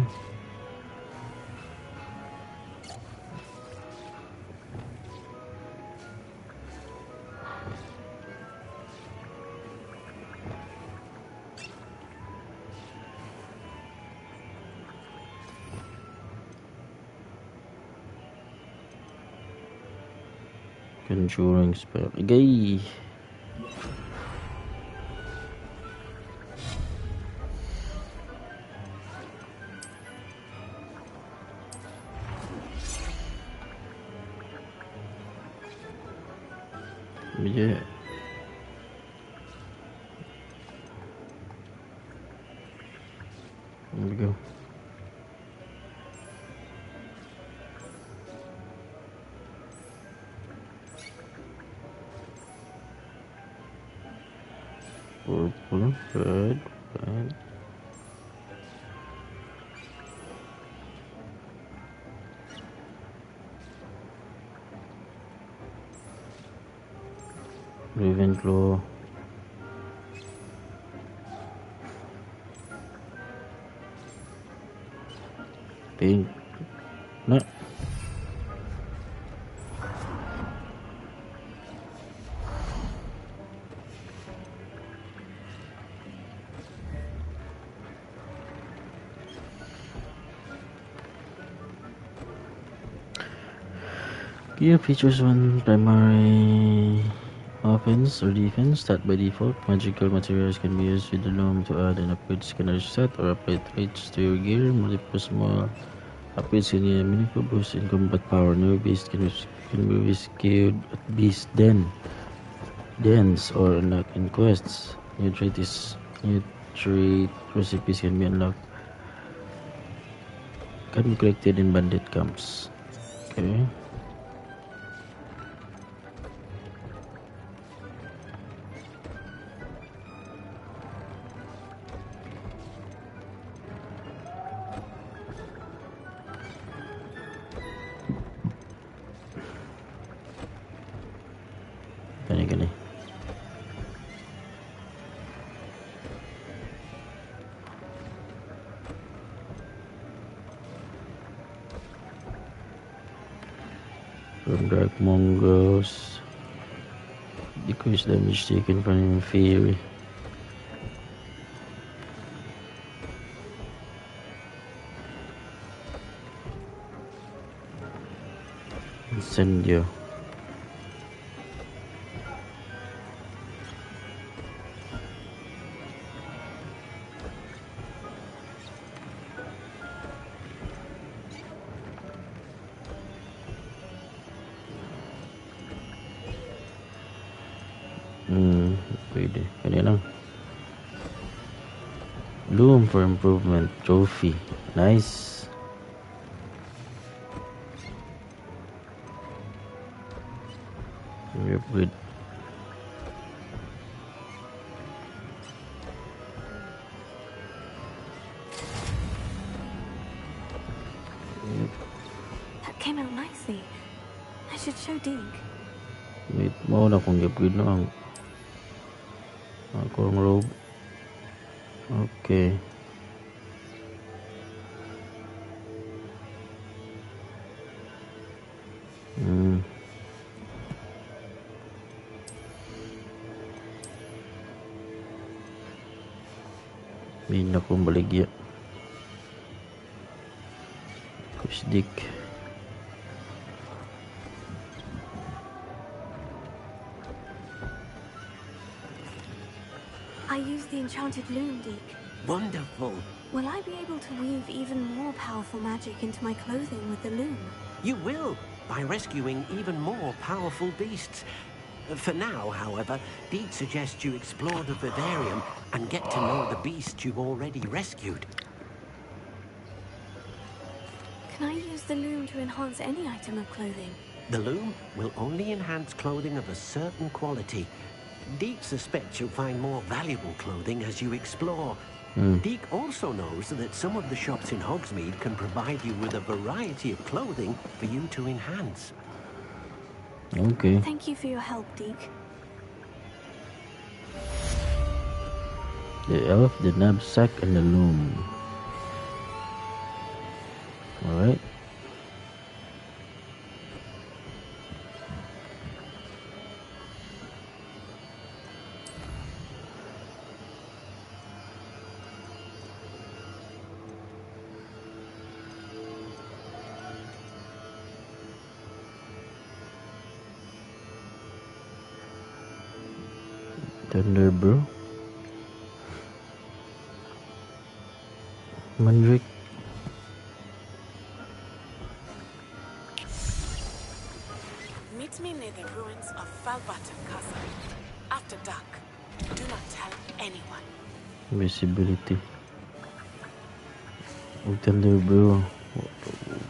Conjuring spell. Gay. Yeah. There we go. Purple, red, red. Ravenclaw. Pink. No. Gear features one primary offense or defense stat by default. Magical materials can be used with the loom to add an upgrade scanner set or apply traits to your gear. Multiple small upgrades can give a meaningful boost in combat power. New beasts can be rescued at beast dens or unlocked in quests. New trait recipes can be unlocked. Can be collected in bandit camps. Okay. from dark mongrels. Decrease damage taken from inferi. Incendio. Pwede. Kanya lang. Loom for improvement. Trophy. Nice. Very good.
That came out nicely. I should show Deek.
Wait, mau na kung i-upgrade na ang akong robe. Okay. May na kong baligya. Coach Deek.
I used the enchanted loom, Deek.
Wonderful.
Will I be able to weave even more powerful magic into my clothing with the loom?
You will, by rescuing even more powerful beasts. For now, however, Deek suggests you explore the vivarium and get to know the beasts you've already rescued.
Can I use the loom to enhance any item of clothing?
The loom will only enhance clothing of a certain quality. Deek suspects you'll find more valuable clothing as you explore. Deek also knows that some of the shops in Hogsmeade can provide you with a variety of clothing for you to enhance.
Okay.
Thank you for your help, Deek.
The elf, the Nab-Sack, and the Loom. Alright. Thunder Bro. Mandrake.
Meet me near the ruins of Falvatten Castle. After dark. Do not tell anyone.
Visibility. Thunder Bro.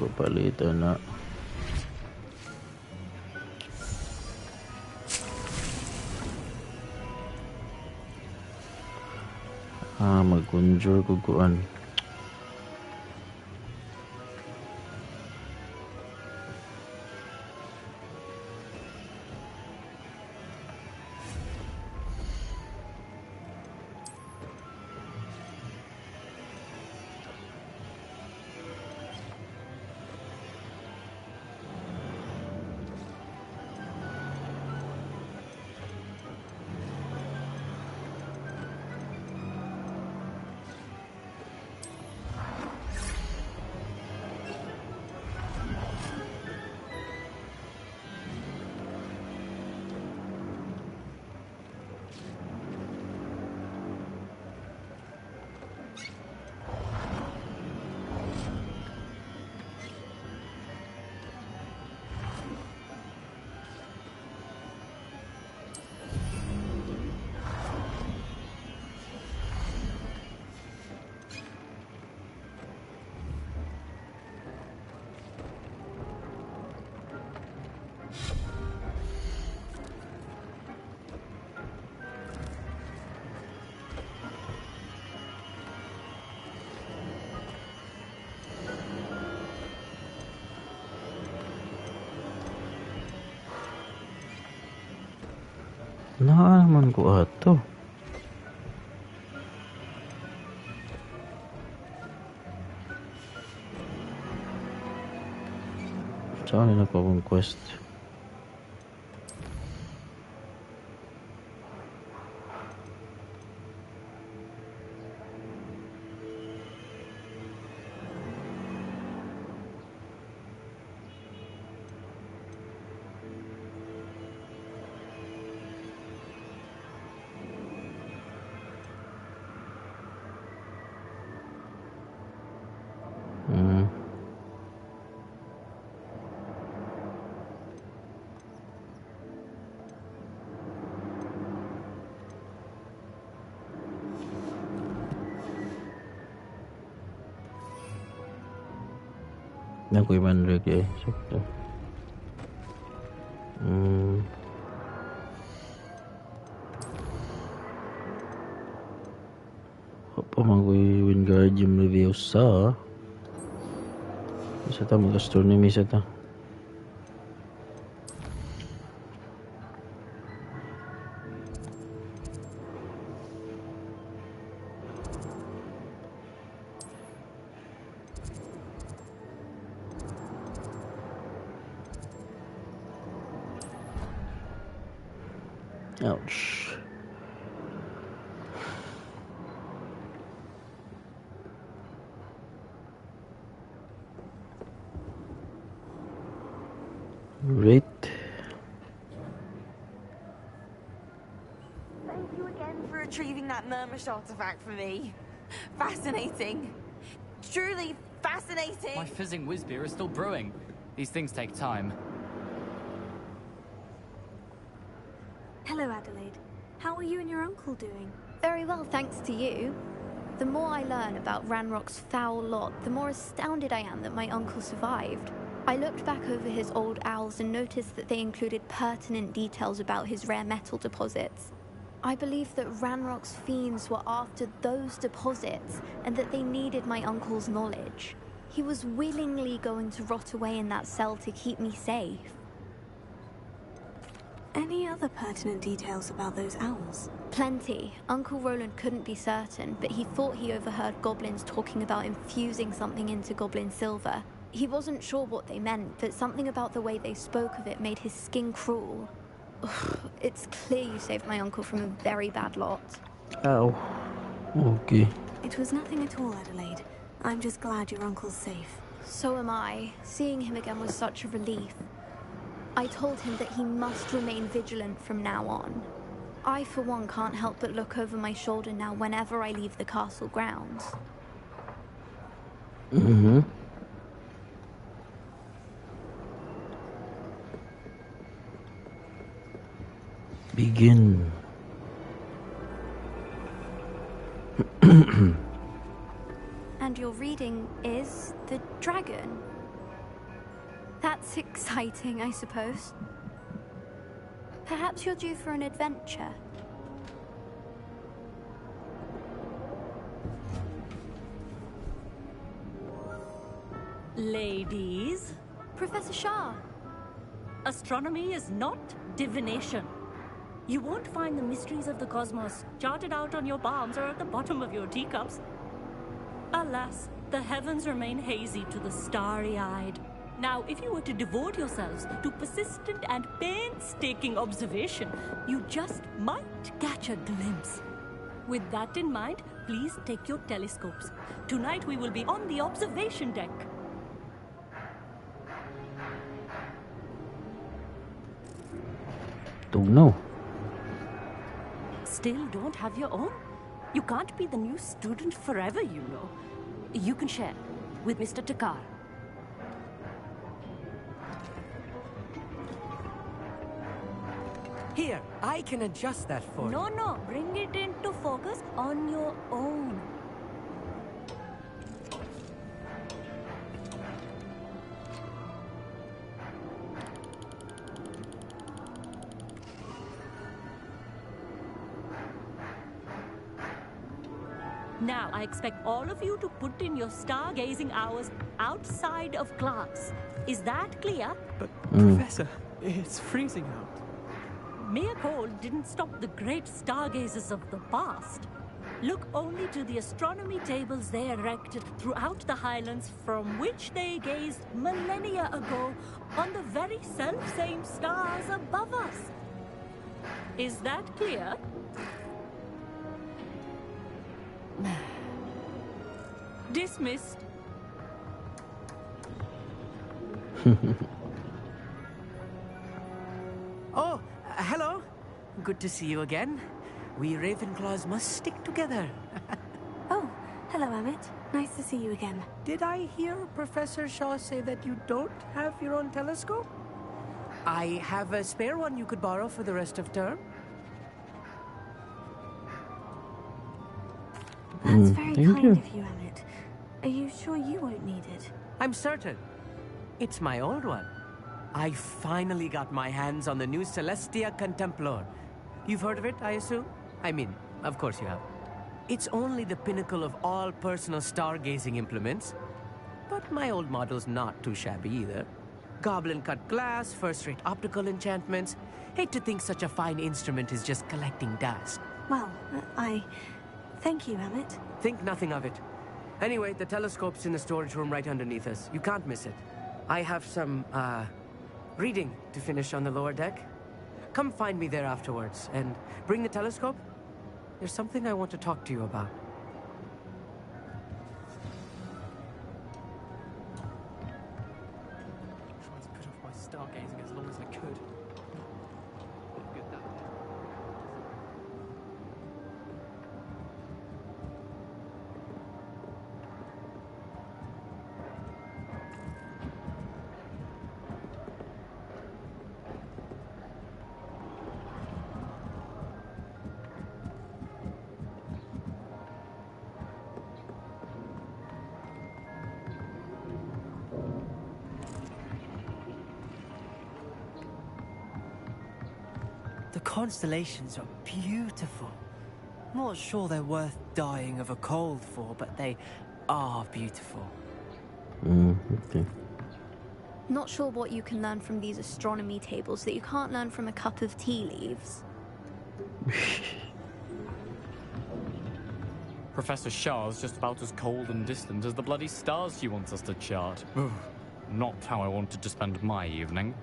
Papalitan na. Mag-conjure ko kuan. Naman ko ato. Saan na ko akong quest? Ako yung mandrake eh. Sakto. Apa man ko yung Wingardium Leviosa. Isa ta, mag-Astronomy isa ta. Ouch. Right.
Thank you again for retrieving that Murmush artifact for me. Fascinating. Truly fascinating.
My fizzing whiz beer is still brewing. These things take time.
Hello, Adelaide. How are you and your uncle doing?
Very well, thanks to you. The more I learn about Ranrock's foul lot, the more astounded I am that my uncle survived. I looked back over his old owls and noticed that they included pertinent details about his rare metal deposits. I believe that Ranrock's fiends were after those deposits and that they needed my uncle's knowledge. He was willingly going to rot away in that cell to keep me safe.
Any other pertinent details about those owls?
Plenty. Uncle Roland couldn't be certain, but he thought he overheard goblins talking about infusing something into goblin silver. He wasn't sure what they meant, but something about the way they spoke of it made his skin crawl. Ugh, it's clear you saved my uncle from a very bad lot.
Ow. Okay.
It was nothing at all, Adelaide. I'm just glad your uncle's safe.
So am I. Seeing him again was such a relief. I told him that he must remain vigilant from now on. I, for one, can't help but look over my shoulder now whenever I leave the castle grounds.
Mm-hmm. Begin.
And your reading is The Dragon. That's exciting, I suppose. Perhaps you're due for an adventure.
Ladies,
Professor Shah.
astronomy is not divination. You won't find the mysteries of the cosmos charted out on your palms or at the bottom of your teacups. Alas, the heavens remain hazy to the starry-eyed. Now, if you were to devote yourselves to persistent and painstaking observation, you just might catch a glimpse. With that in mind, please take your telescopes. Tonight we will be on the observation deck.
Don't know.
Still don't have your own? You can't be the new student forever, you know. You can share with Mr. Thakkar.
Here, I can adjust that for you.
No, bring it into focus on your own. Now, I expect all of you to put in your stargazing hours outside of class. Is that clear?
But, Professor, it's freezing out.
Mere cold didn't stop the great stargazers of the past. Look only to the astronomy tables they erected throughout the highlands from which they gazed millennia ago on the very self-same stars above us. Is that clear? Dismissed.
Oh, hello. Good to see you again. We Ravenclaws must stick together.
Oh, hello, Amit. Nice to see you again.
Did I hear Professor Shah say that you don't have your own telescope? I have a spare one you could borrow for the rest of term.
That's very kind of you, Amit. Are you sure you won't need it?
I'm certain. It's my old one. I finally got my hands on the new Celestia Contemplar. You've heard of it, I assume? I mean, of course you have. It's only the pinnacle of all personal stargazing implements. But my old model's not too shabby either. Goblin-cut glass, first-rate optical enchantments. Hate to think such a fine instrument is just collecting dust.
Well, thank you, Amit.
Think nothing of it. Anyway, the telescope's in the storage room right underneath us. You can't miss it. I have some, reading to finish on the lower deck. Come find me there afterwards, and bring the telescope. There's something I want to talk to you about.
Tried to put off my stargazing as long as I could. What good that did.
The constellations are beautiful. Not sure they're worth dying of a cold for, but they are beautiful.
Okay.
Not sure what you can learn from these astronomy tables that you can't learn from a cup of tea leaves.
Professor Shah's just about as cold and distant as the bloody stars she wants us to chart. Ugh, not how I wanted to spend my evening.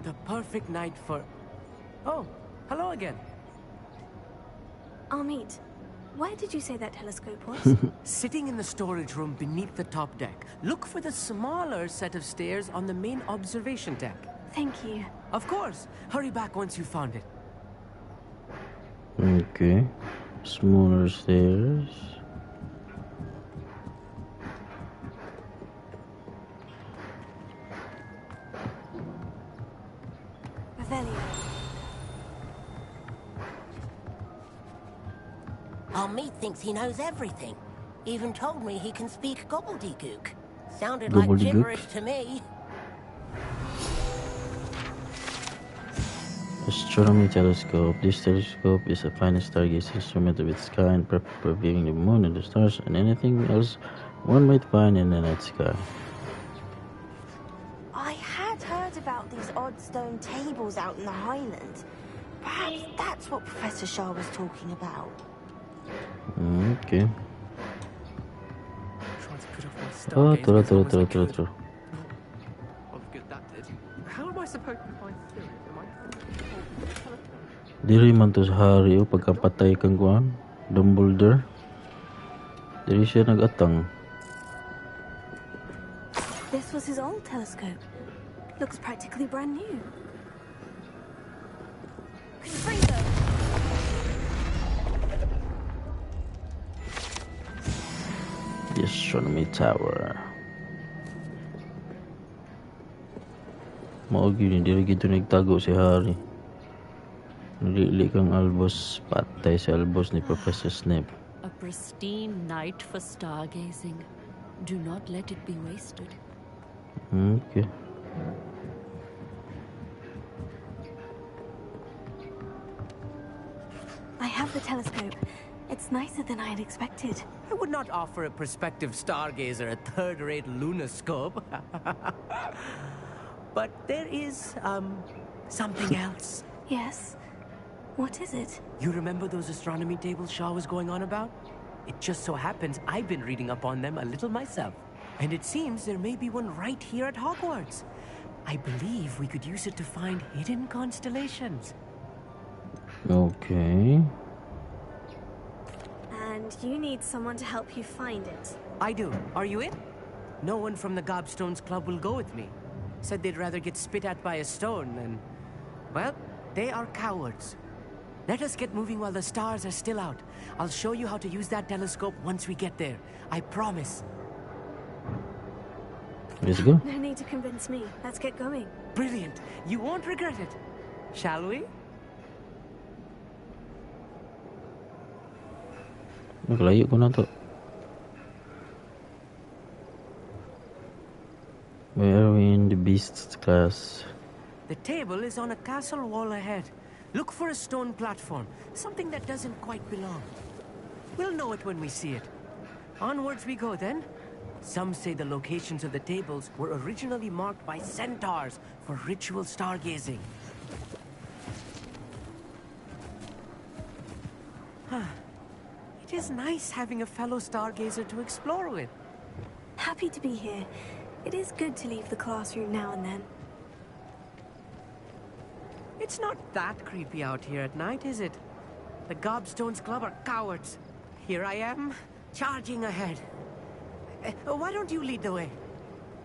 The perfect night for... Oh, hello again.
Amit, where did you say that telescope was?
Sitting in the storage room beneath the top deck. Look for the smaller set of stairs on the main observation deck.
Thank you.
Of course. Hurry back once you found it.
Okay. Smaller stairs.
Amit thinks he knows everything. Even told me he can speak gobbledygook. Sounded like gibberish to me.
Astronomy telescope. This telescope is a fine stargaze instrument of its kind, perfect for viewing the moon and the stars and anything else one might find in the night sky.
I had heard about these odd stone tables out in the Highlands. Perhaps that's what Professor Shah was talking about.
Okay.
Tried to put off my
Oh,
stargazing as long as I could.
true.
What good that did. How am I supposed to find Sirius? Am I
Diri man to sa hari o pagkapatay kang kuan, Dumbledore. Diri siya nagatang.
This was his old telescope. Looks practically brand new. Could you bring them?
The astronomy tower. Mao gyud diri gito nagtago si Harry. Nalili kang albos patay si albos ni Professor Snape.
A pristine night for stargazing. Do not let it be wasted.
Okay.
I have the telescope. It's nicer than I had expected.
I would not offer a prospective stargazer a third-rate lunoscope. But there is, something else.
Yes? What is it?
You remember those astronomy tables Shah was going on about? It just so happens I've been reading up on them a little myself. And it seems there may be one right here at Hogwarts. I believe we could use it to find hidden constellations.
Okay.
And you need someone to help you find it.
I do. Are you in? No one from the Gobstones Club will go with me. Said they'd rather get spit at by a stone than... Well, they are cowards. Let us get moving while the stars are still out. I'll show you how to use that telescope once we get there. I promise.
Let's go.
No need to convince me. Let's get going.
Brilliant. You won't regret it. Shall we?
Naglayo ko na to. Where are we in the beast's class?
The table is on a castle wall ahead. Look for a stone platform, something that doesn't quite belong. We'll know it when we see it. Onwards we go then. Some say the locations of the tables were originally marked by centaurs for ritual stargazing. It is nice having a fellow stargazer to explore with.
Happy to be here. It is good to leave the classroom now and then.
It's not that creepy out here at night, is it? The Gobstones Club are cowards. Here I am, charging ahead. Why don't you lead the way?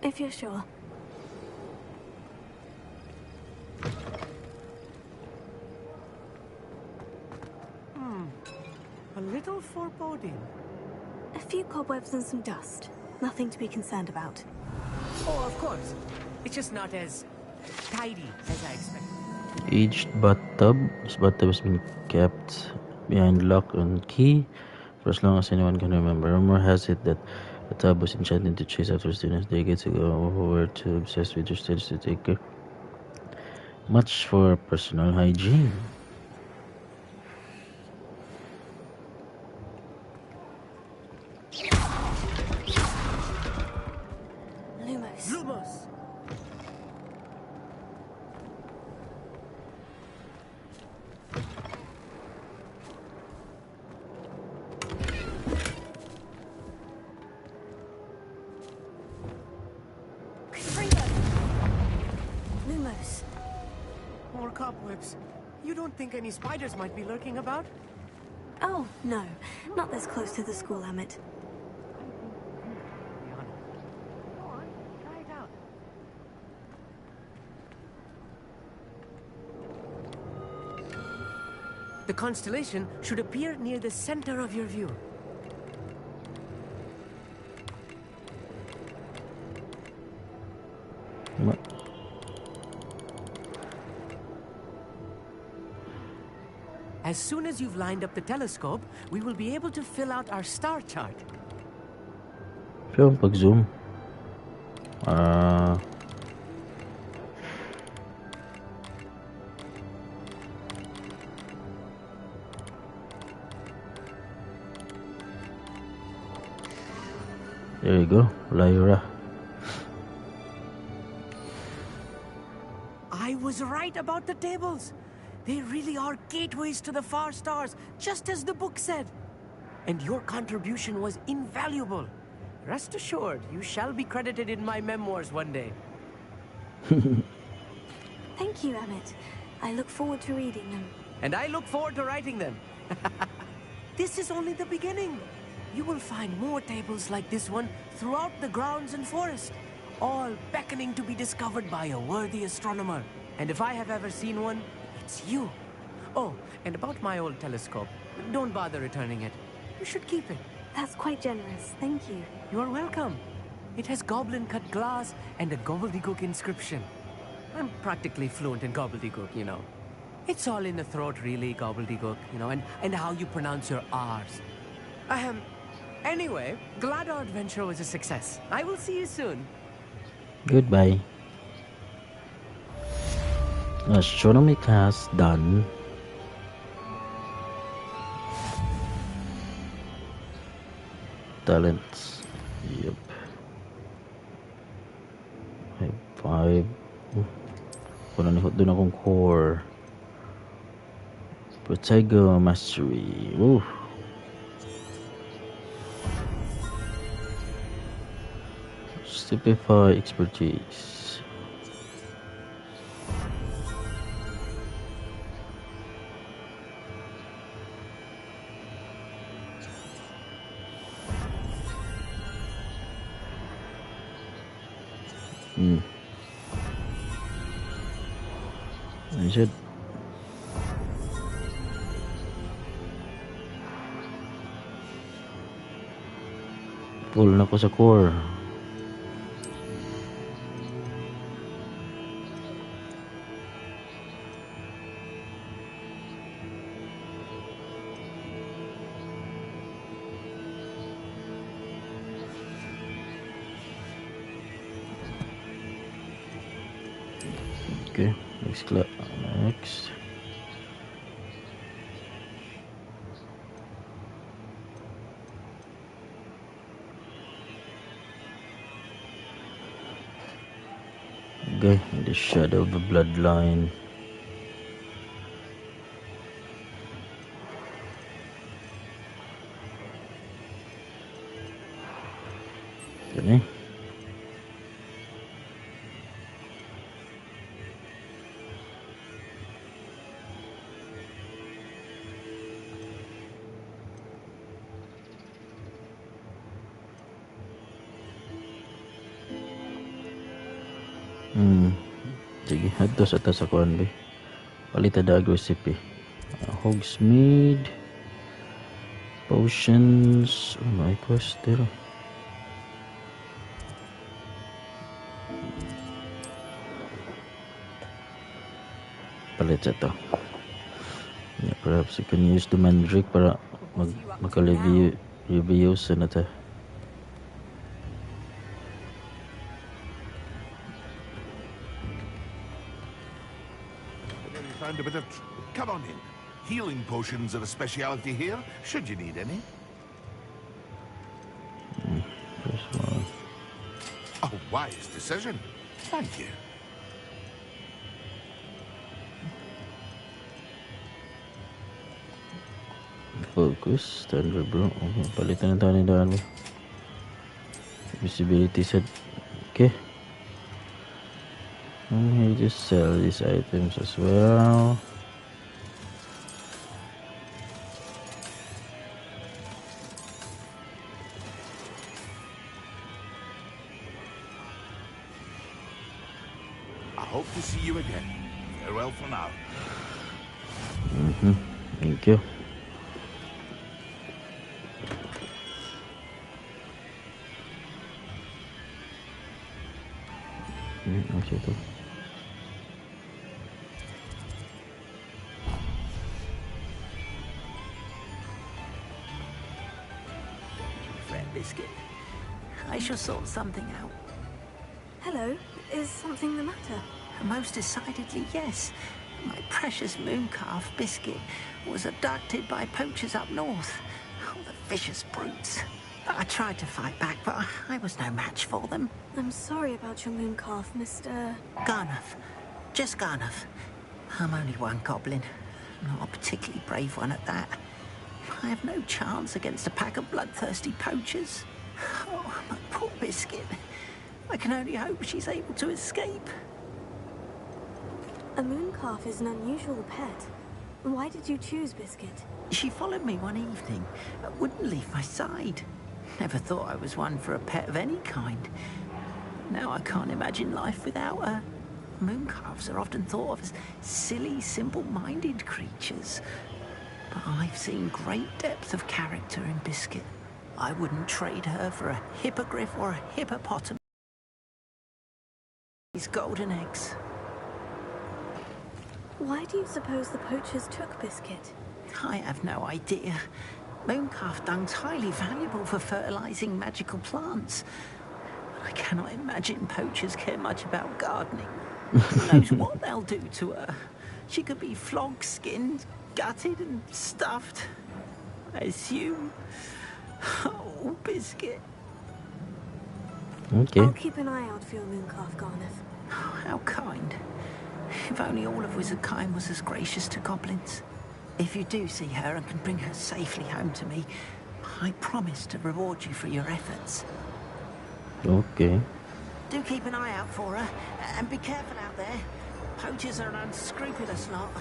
If you're sure.
A little foreboding.
A few cobwebs and some dust. Nothing to be concerned about.
Oh, of course. It's just not as tidy as I expected.
Aged bathtub. This bathtub has been kept behind lock and key for as long as anyone can remember. Rumor has it that the tub was enchanted to chase after students decades ago who were too obsessed with their studies to take care. Much for personal hygiene.
Lumos!
Lumos.
More cobwebs. You don't think any spiders might be lurking about?
Oh, no. Not this close to the school, Amit.
The constellation should appear near the center of your view.
What?
As soon as you've lined up the telescope, we will be able to fill out our star chart.
Film pag-zoom. There you go, Lyra.
I was right about the tables. They really are gateways to the far stars, just as the book said. And your contribution was invaluable. Rest assured, you shall be credited in my memoirs one day.
Thank you, Amit. I look forward to reading them.
And I look forward to writing them. This is only the beginning. You will find more tables like this one throughout the grounds and forest, all beckoning to be discovered by a worthy astronomer. And if I have ever seen one, it's you. Oh, and about my old telescope, don't bother returning it. You should keep it.
That's quite generous. Thank you.
You are welcome. It has goblin-cut glass and a gobbledygook inscription. I'm practically fluent in gobbledygook, you know. It's all in the throat, really, gobbledygook, you know, and how you pronounce your R's. Anyway, glad our adventure was a success. I will see you soon.
Goodbye. Astronomy class done. Talents. Yep. Five. Doon akong core. Protego mastery. Ooh. Stupefy expertise. I said full na ko sa core. Okay, next. Okay, the shadow of the bloodline. Okay. Sige, hadto sa ta sa kuan be. Palita da recipe. Hogsmeade. Potions. Oh my quest there. Palit sa to. Yeah, perhaps you can use the mandrake para Leviosa na ta.
Found a bit of... Come on in. Healing potions are a speciality here, should you need any.
First one.
A wise decision. Thank you.
Focus, thunder bro. Okay, palitan na tayo ni daan mo. Visibility set. Okay. I'm here to sell these items as well.
I hope to see you again. Farewell for now.
Thank you. Okay, to.
Friend Biscuit, I shall sort something out.
Hello, is something the matter?
Most decidedly, yes. My precious moon calf, Biscuit, was abducted by poachers up north. Oh, the vicious brutes. I tried to fight back, but I was no match for them.
I'm sorry about your moon calf, Mr.
Garnuff. Just Garnuff. I'm only one goblin. Not a particularly brave one at that. I have no chance against a pack of bloodthirsty poachers. Oh, my poor Biscuit. I can only hope she's able to escape.
A moon calf is an unusual pet. Why did you choose Biscuit?
She followed me one evening, wouldn't leave my side. Never thought I was one for a pet of any kind. Now I can't imagine life without her. Moon calves are often thought of as silly, simple-minded creatures. But I've seen great depth of character in Biscuit. I wouldn't trade her for a hippogriff or a hippopotamus. These golden eggs.
Why do you suppose the poachers took Biscuit?
I have no idea. Mooncalf dung's highly valuable for fertilizing magical plants. But I cannot imagine poachers care much about gardening. Who knows what they'll do to her? She could be flogged, skinned, gutted and stuffed. I assume. Oh, Biscuit.
Okay.
I'll keep an eye out for your moon calf, Garnuff.
Oh, how kind. If only all of Wizardkind was as gracious to goblins. If you do see her and can bring her safely home to me, I promise to reward you for your efforts.
Okay.
Do keep an eye out for her, and be careful out there. Poachers are an unscrupulous lot.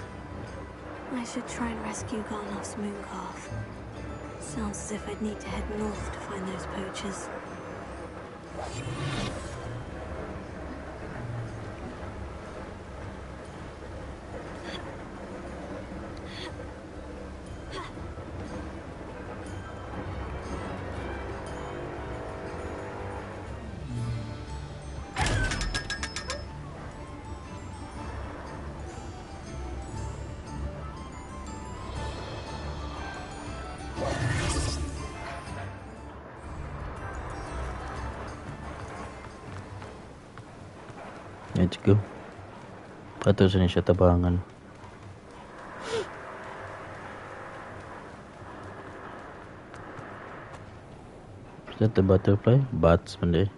I should try and rescue Garnuff's moon calf. Sounds as if I'd need to head north to find those poachers.
Let's go. Pato sa siya tabangan. Is that the butterfly? Bats man day.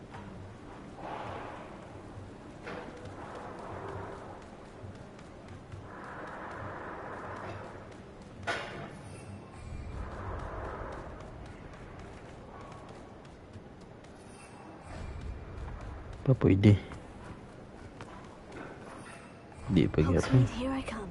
Pa pwede. Di pa gyapon.
Here I come.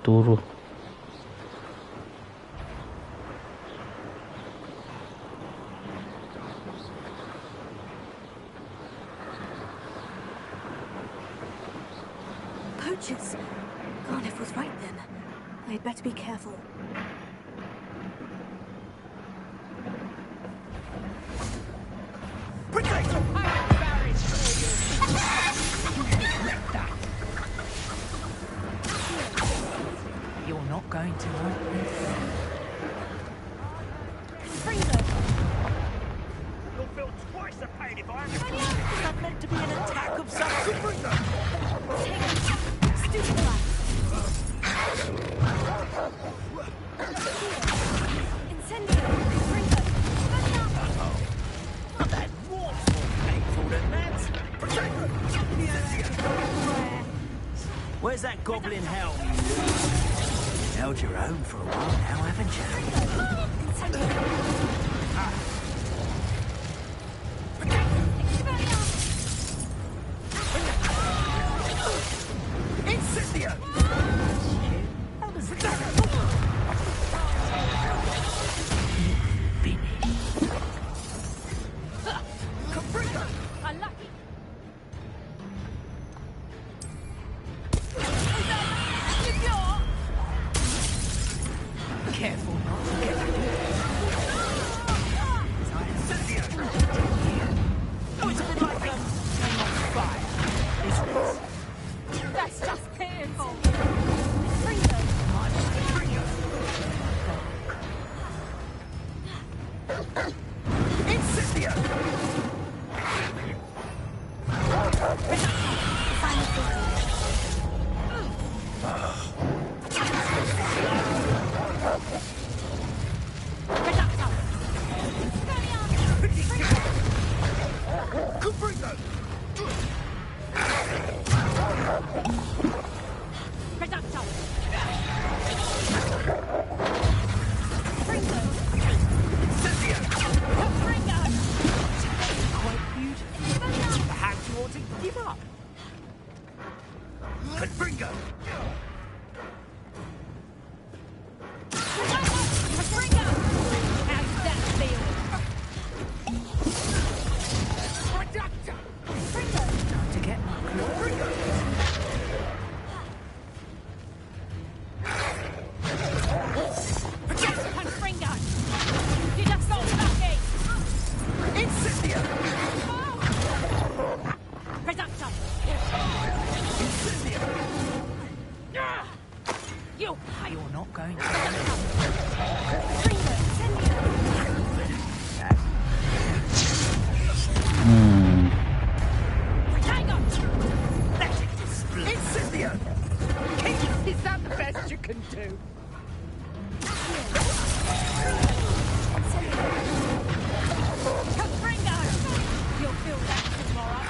Turo.
Poachers. Garlick was right then. I'd better be careful.
You're not going to like this.
You'll feel twice the pain if I am. Is that meant to be an attack of some sort?
Stupid lad. Incendio.
That war's more painful than that. Where's that goblin hell? Held your own for a while now, haven't you? Incendio! How does that
Unlucky.
Careful not to get
Oh, it's a bit like fire.
That's just painful.
Incendio! Perhaps you ought to give up. Confringo!
How's that feel?
to get my
Confringo! You just got lucky!
Incendio!
Reducto! You!
You're not going to.
Incendio!
Is that the best you can do?
Confringo! You'll feel that tomorrow.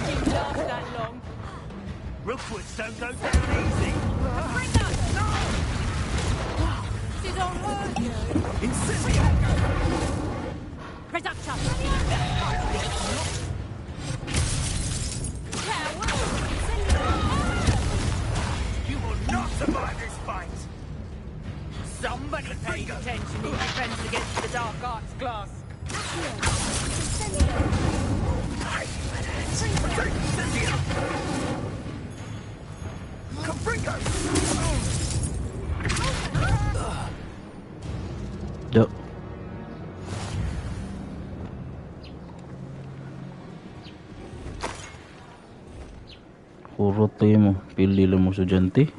You last that long.
Rookwoods don't go down easy.
Confringo! No! Did I hurt you? Reduction!
You will not survive this fight! Somebody pays attention in defense against the dark arts class.
Yup. Kurot tayo mo. Pili lang mo estudyante.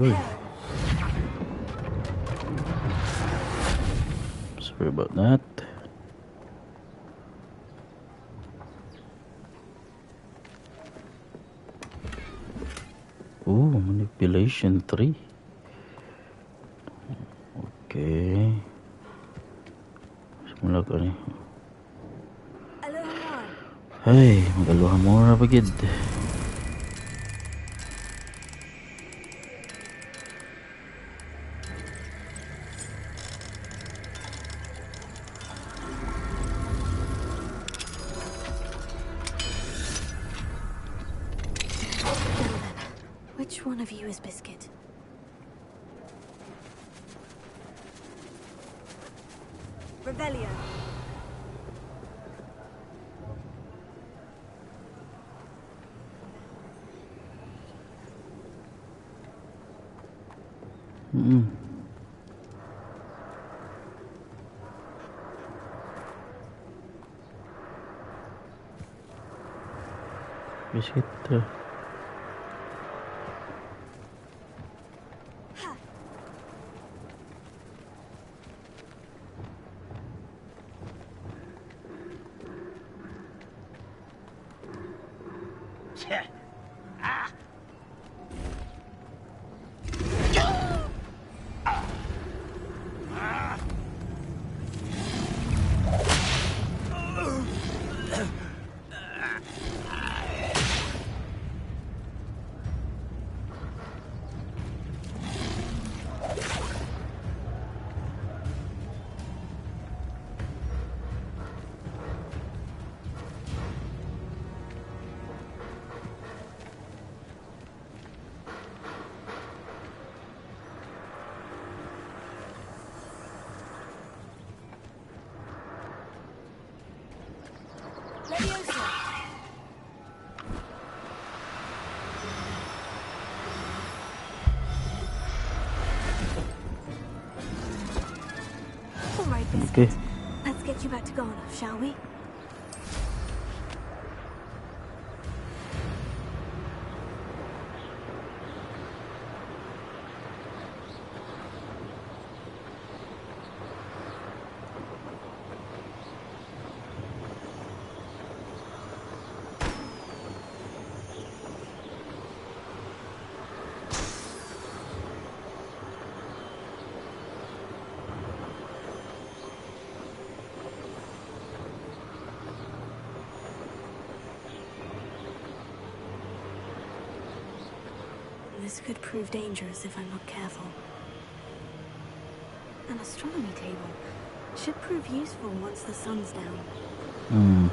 Uy. Sorry about that. Oh, manipulation 3. Okay. Simula ko ni. Ay, magaluha mo ra bagid.
Which one of you is Biscuit? Rebellion.
Biscuit.
Leviosa. All right, Biscuit.
Okay.
Let's get you back to Garlick, shall we? This could prove dangerous if I'm not careful. An astronomy table should prove useful once the sun's down.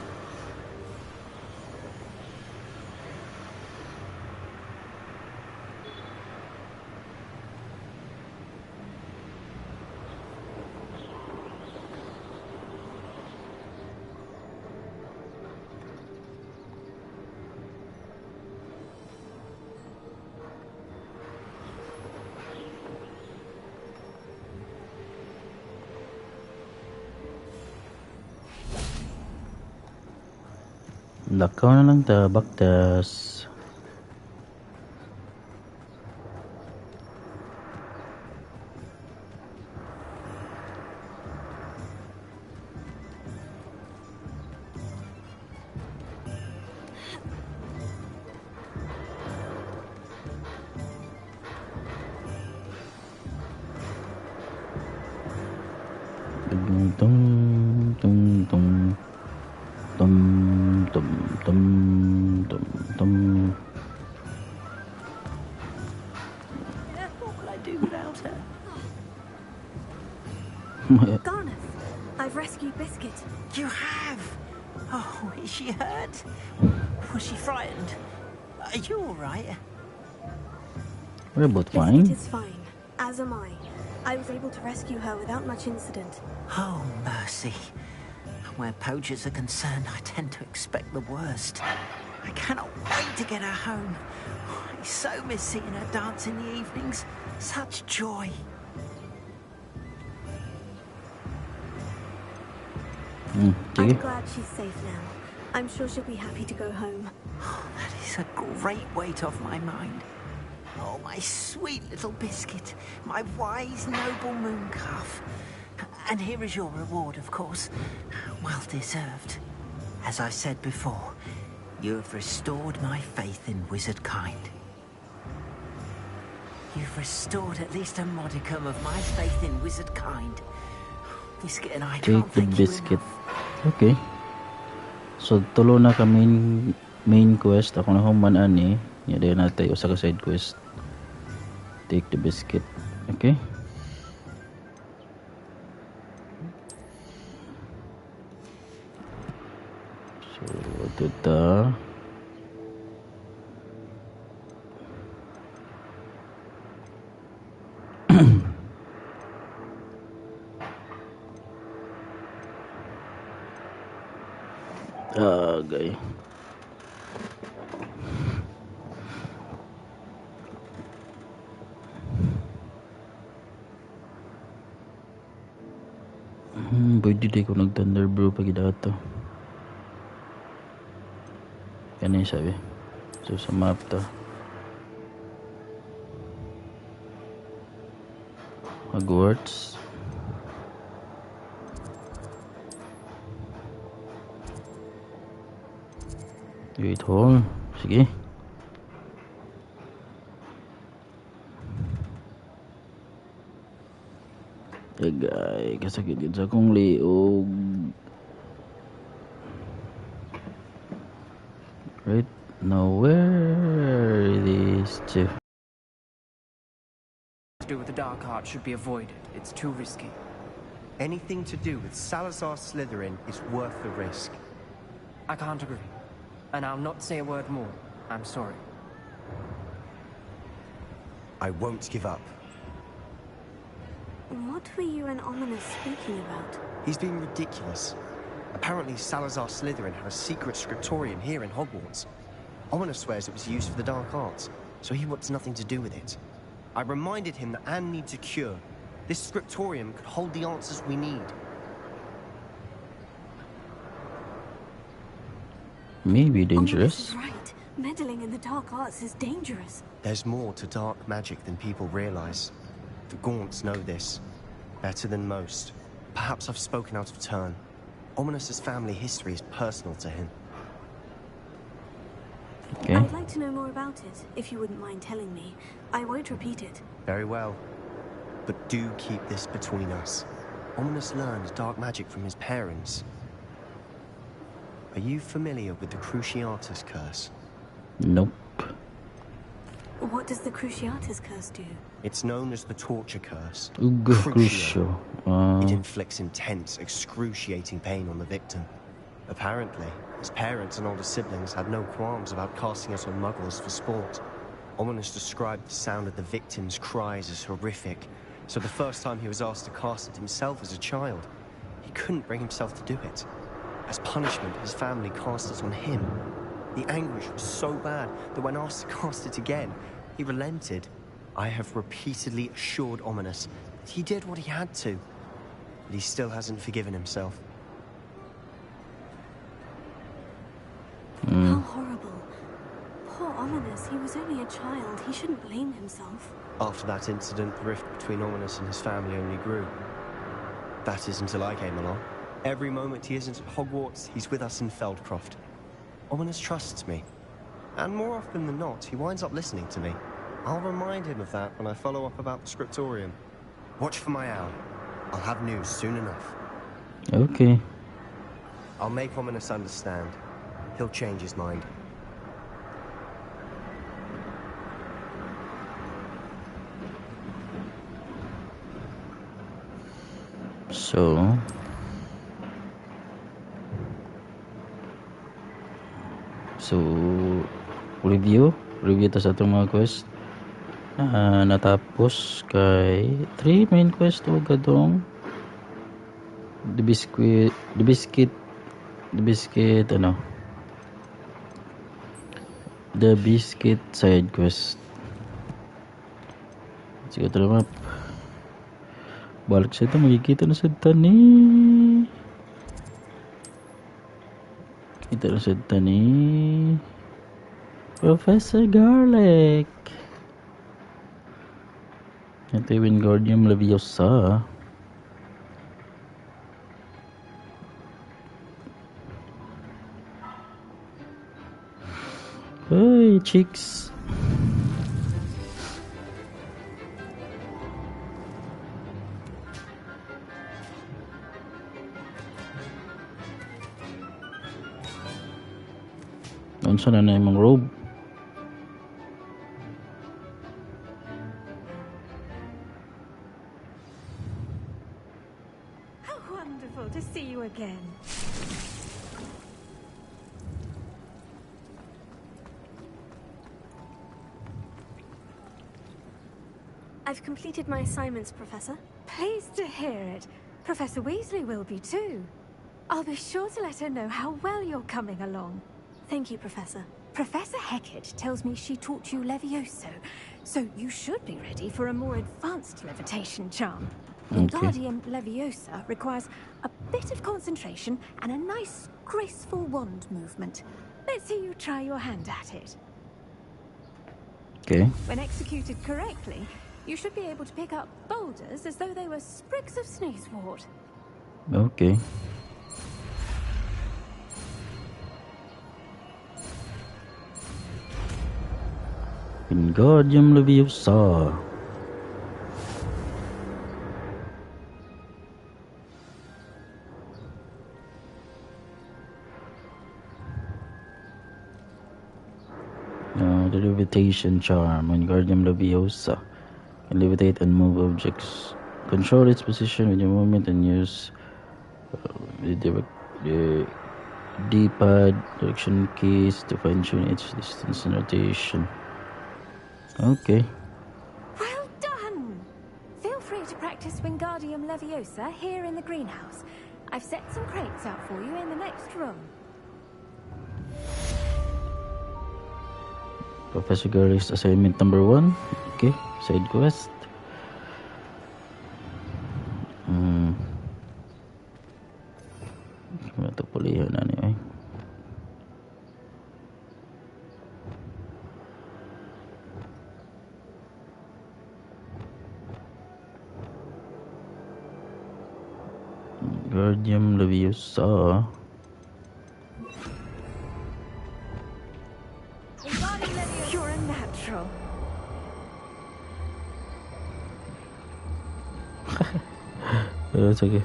Lakaw na lang ta, baktas. Dum dum dum dum dum dum dum dum dum.
What will I do without her?
Garlick, I've rescued Biscuit.
You have? Oh, is she hurt? Was she frightened? Are you all right?
We're both
Biscuit
fine.
is fine, as am I. I was able to rescue her without much incident.
Oh, mercy. Where poachers are concerned, I tend to expect the worst. I cannot wait to get her home. I so miss seeing her dance in the evenings. Such joy.
I'm glad she's safe now. I'm sure she'll be happy to go home.
That is a great weight off my mind. Oh, my sweet little Biscuit. My wise, noble moon calf. And here is your reward, of course. Well deserved. As I said before, you have restored my faith in wizard kind. You've restored at least a modicum of my faith in wizard kind. Biscuit and I can't
Take the
thank you
biscuit.
enough.
Okay. So tulo na kami main quest. Ako na human ani. Yada na tayo sa side quest. Take the biscuit. Okay. So ito ta. Gay. Pwede di ko nag-thunder brew pag dato. Yan yung sabi. So sa map to. Hogwarts. Great Hall. Sige. Agay, kasakit yun sa akong liog. Right now, where it is to
do with the dark art should be avoided. It's too risky.
Anything to do with Salazar Slytherin is worth the risk.
I can't agree. And I'll not say a word more. I'm sorry.
I won't give up.
What were you and Ominous speaking about?
He's being ridiculous. Apparently Salazar Slytherin had a secret scriptorium here in Hogwarts. Ominous swears it was used for the dark arts, so he wants nothing to do with it. I reminded him that Anne needs a cure. This scriptorium could hold the answers we need.
maybe dangerous.
Ominous is right. Meddling in the dark arts is dangerous.
There's more to dark magic than people realize. The Gaunts know this better than most. Perhaps I've spoken out of turn. Ominous's family history is personal to him.
Okay.
I'd like to know more about it, if you wouldn't mind telling me. I won't repeat it.
Very well. But do keep this between us. Ominous learned dark magic from his parents. Are you familiar with the Cruciatus Curse?
Nope.
What does the Cruciatus Curse do?
It's known as the Torture Curse.
Crucio.
It inflicts intense, excruciating pain on the victim. Apparently, his parents and older siblings had no qualms about casting it on muggles for sport. Ominous described the sound of the victim's cries as horrific, so the first time he was asked to cast it himself as a child, he couldn't bring himself to do it. As punishment, his family cast it on him. The anguish was so bad that when asked to cast it again, he relented. I have repeatedly assured Ominous that he did what he had to, but he still hasn't forgiven himself.
How horrible. Poor Ominous, he was only a child. He shouldn't blame himself.
After that incident, the rift between Ominous and his family only grew. That is until I came along. Every moment he isn't at Hogwarts, he's with us in Feldcroft. Ominous trusts me. And more often than not, he winds up listening to me. I'll remind him of that when I follow up about the scriptorium. Watch for my owl. I'll have news soon enough.
Okay.
I'll make Ominous understand. He'll change his mind.
So review to sa atong mga quest. Natapos kay 3 main quest o gadong the biscuit the biscuit side quest. Sige ito na map. Balik sa ito, makikita na sa tani. Kita na sa tani. Professor Garlick. Ito yung Wingardium Leviosa. Hey, chicks. Unsa na imong robe?
How wonderful to see you again.
I've completed my assignments, Professor.
Pleased to hear it. Professor Weasley will be too. I'll be sure to let her know how well you're coming along.
Thank you, Professor.
Professor Hecat tells me she taught you Leviosa, so you should be ready for a more advanced levitation charm. Wingardium Leviosa requires a bit of concentration and a nice, graceful wand movement. Let's see you try your hand at it.
Okay.
When executed correctly, you should be able to pick up boulders as though they were sprigs of sneezewort.
Okay. Wingardium Leviosa. The levitation charm. Wingardium Leviosa can levitate and move objects. Control its position with your movement and use the D-pad direction keys to fine-tune its distance and rotation. Okay.
Well done! Feel free to practice Wingardium Leviosa here in the greenhouse. I've set some crates out for you in the next room.
Professor Garlick's assignment number 1. Okay, side quest. Ito pulihan na niya eh. Wingardium Leviosa.
You're a natural.
It's okay.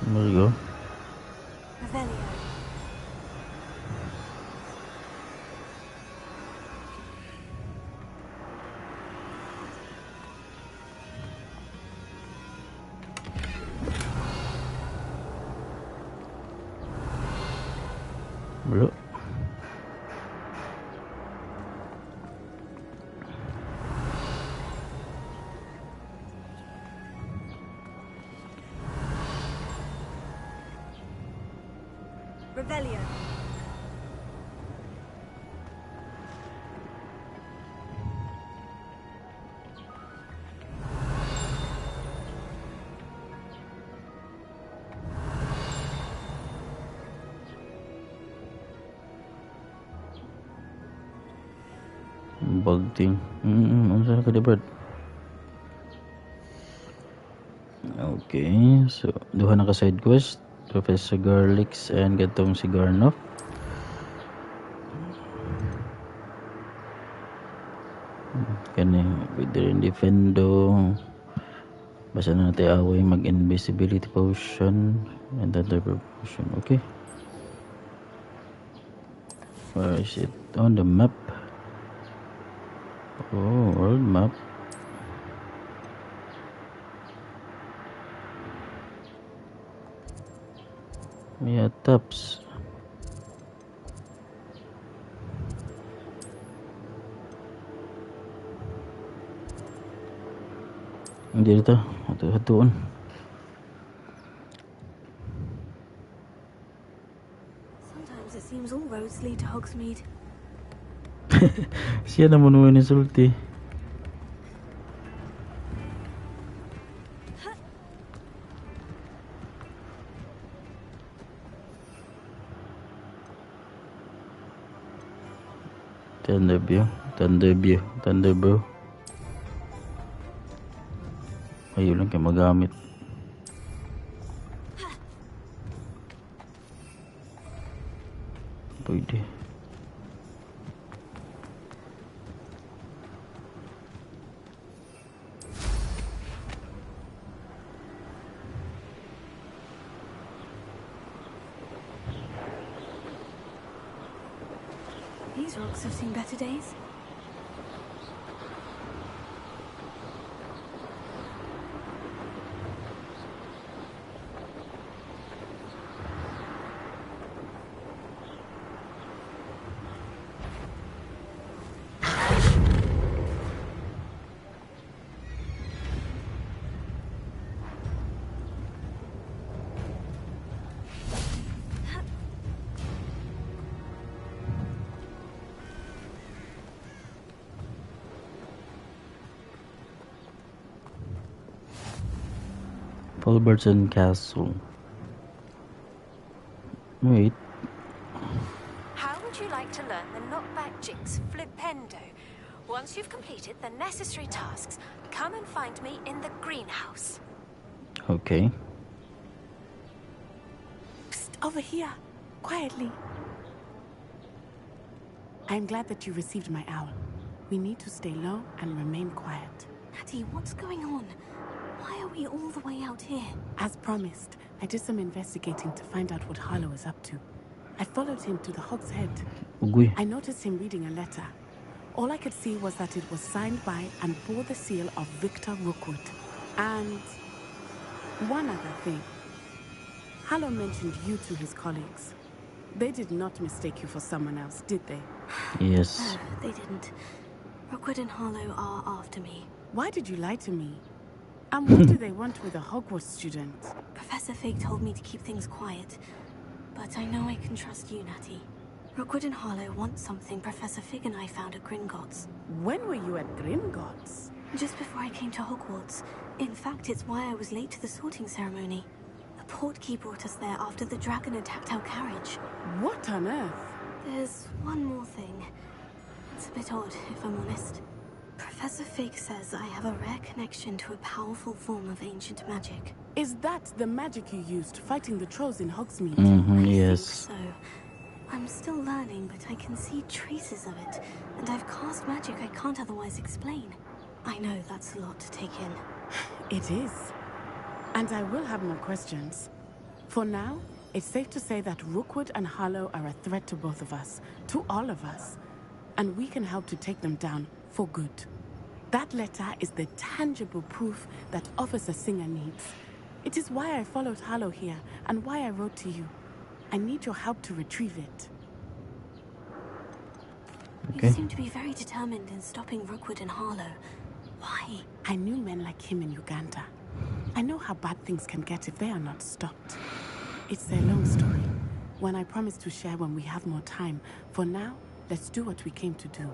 There we go. Bro.
Revelio.
bug thing. Unsa ka Brad? Okay, so duha na ka side quest. Professor Garlick's and gatong si Garnoff. Kani pwede rin defendo. Basta na natin away mag-invisibility potion and other potion. Okay. Where is it? On the map. Oh, world map. Yeah, taps. Hindi dito. Hatuan.
Sometimes it seems all roads lead to Hogsmeade.
Siya naman mo inisulti. Thunder bro. Ayaw lang kayo magamit. Pwede.
These rocks have seen better days.
Fulberton Castle. Wait.
How would you like to learn the knockback jinx flipendo? Once you've completed the necessary tasks, come and find me in the greenhouse.
Okay.
Psst, over here. Quietly. I'm glad that you received my owl. We need to stay low and remain quiet.
Natty, what's going on? Why are we all the way out here?
As promised, I did some investigating to find out what Harlow is up to. I followed him to the Hog's Head.
Ugui.
I noticed him reading a letter. All I could see was that it was signed by and bore the seal of Victor Rookwood. And one other thing. Harlow mentioned you to his colleagues. They did not mistake you for someone else, did they?
Yes.
They didn't. Rookwood and Harlow are after me.
Why did you lie to me? And what do they want with a Hogwarts student?
Professor Fig told me to keep things quiet. But I know I can trust you, Natty. Rookwood and Harlow want something Professor Fig and I found at Gringotts.
When were you at Gringotts?
Just before I came to Hogwarts. In fact, it's why I was late to the sorting ceremony. The Portkey brought us there after the dragon attacked our carriage.
What on earth?
There's one more thing. It's a bit odd, if I'm honest. Professor Fig says I have a rare connection to a powerful form of ancient magic.
Is that the magic you used fighting the trolls in Hogsmeade?
Yes.
I think so. I'm still learning, but I can see traces of it, and I've cast magic I can't otherwise explain. I know that's a lot to take in.
It is. And I will have more questions. For now, it's safe to say that Rookwood and Harlow are a threat to both of us, to all of us. And we can help to take them down for good. That letter is the tangible proof that Officer Singer needs. It is why I followed Harlow here, and why I wrote to you. I need your help to retrieve it.
You seem to be very determined in stopping Rookwood and Harlow. Why?
I knew men like him in Uganda. I know how bad things can get if they are not stopped. It's a long story, one I promise to share when we have more time. For now, let's do what we came to do.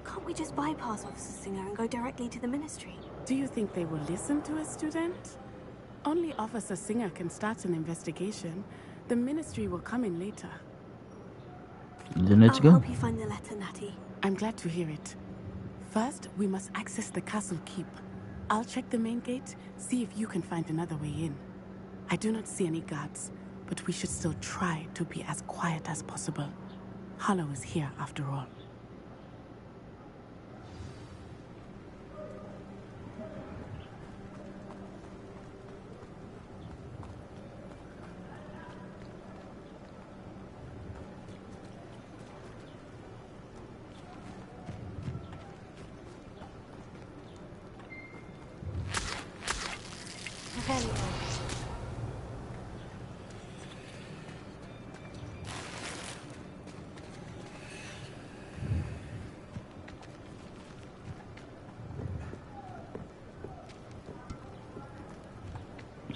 Can't we just bypass Officer Singer and go directly to the Ministry?
Do you think they will listen to a student? Only Officer Singer can start an investigation. The Ministry will come in later.
Then let's go.
I'll help you find the letter, Natty.
I'm glad to hear it. First, we must access the castle keep. I'll check the main gate, see if you can find another way in. I do not see any guards, but we should still try to be as quiet as possible. Hollow is here after all.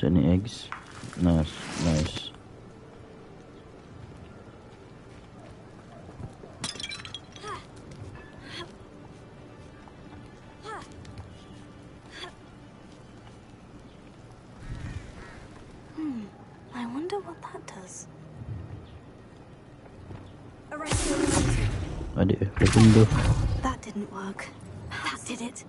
Any eggs? Nice, nice.
I wonder what that does. That didn't work. That did it.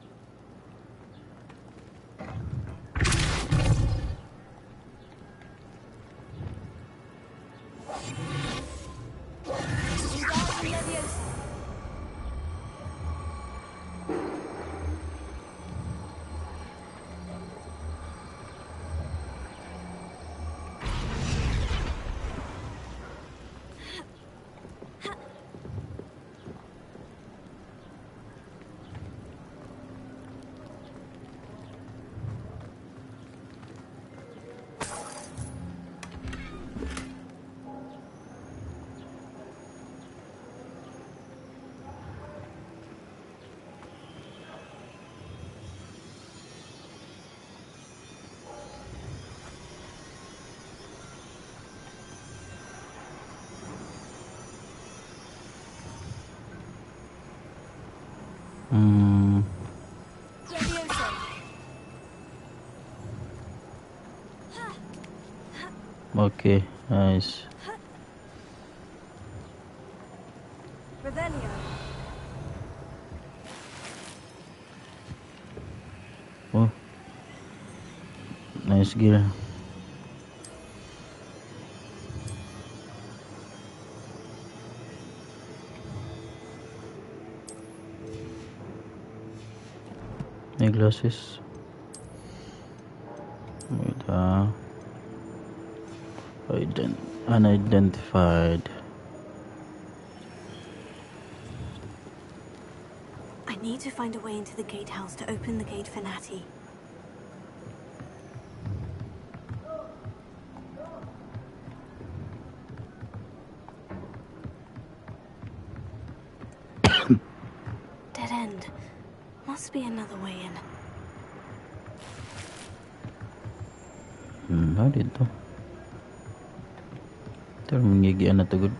Okay, nice. Oh, nice gear. My glasses. Wait, unidentified.
I need to find a way into the gatehouse to open the gate for Natty. Dead end. Must be another way in.
How dito? Pero mangigian na to good.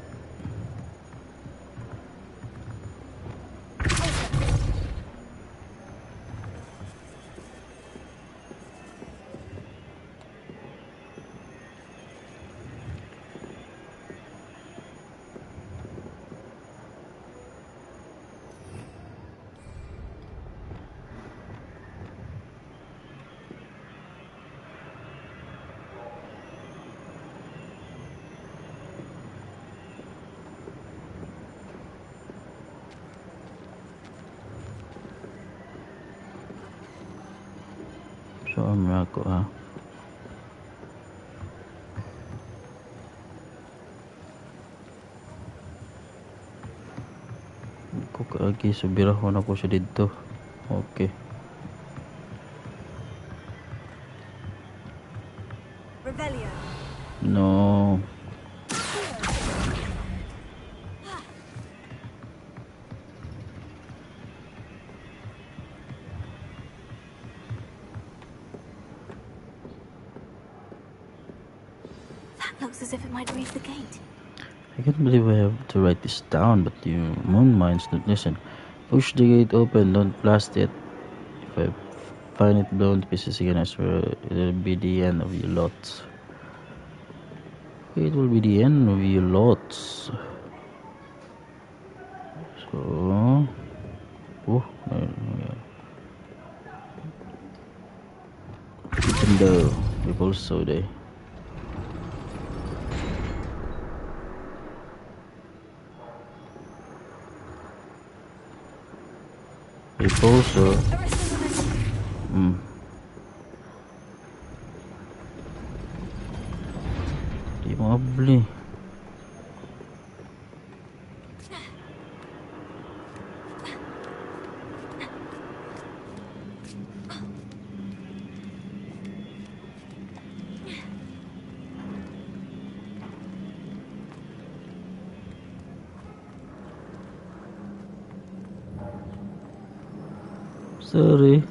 Soal ako Ko kaagi subirahon ako siya dito. Okay. No.
Looks as if it might reach the gate.
I can't believe I have to write this down, but you moon minds don't listen. Push the gate open, don't blast it. If I find it blown to pieces again, I swear it'll be the end of your lot. It will be the end of your lots. So Oh, even though we've also there. We've also di mo beli. Sorry.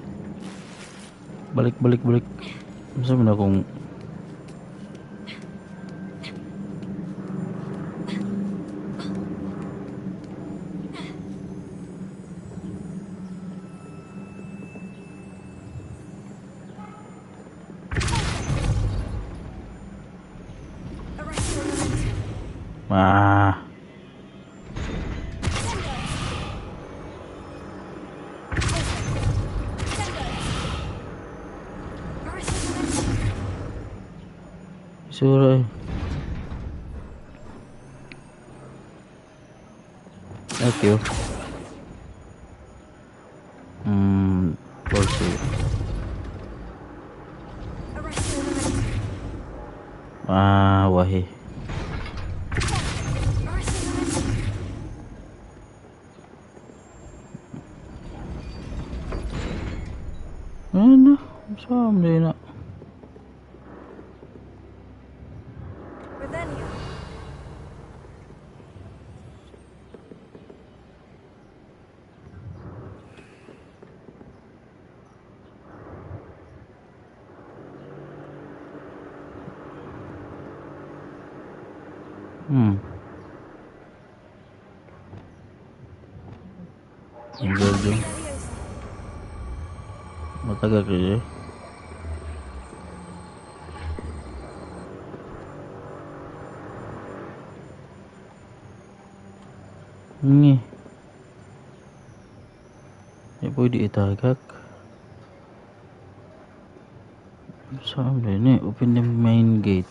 Balik. Masa man akong Surai. Thank you. Porsi. Wahi. Ano? Saan din na? Wingardium. Matagal kerja. Ni. Pwede itagak. Saan ni? Open the main gate.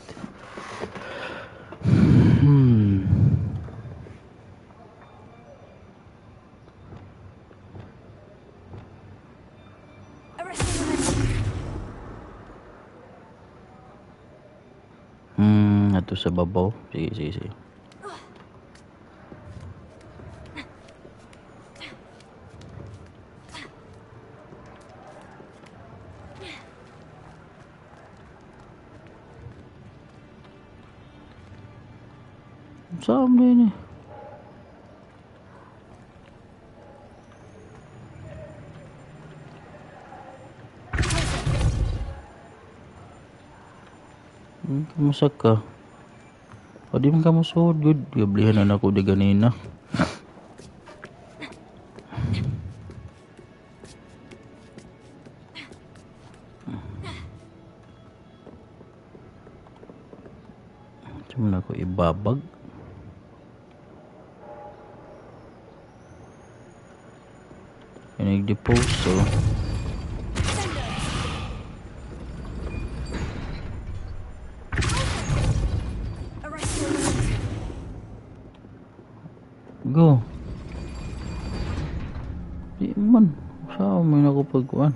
Ato sa babaw. Sige. Saan din eh? Masak ka. O di man ka masud good. Gablihan na ako di ganina. Cuma ako ibabag. Nag-depose so. Go. Di man. Saan may nakapagkuhan?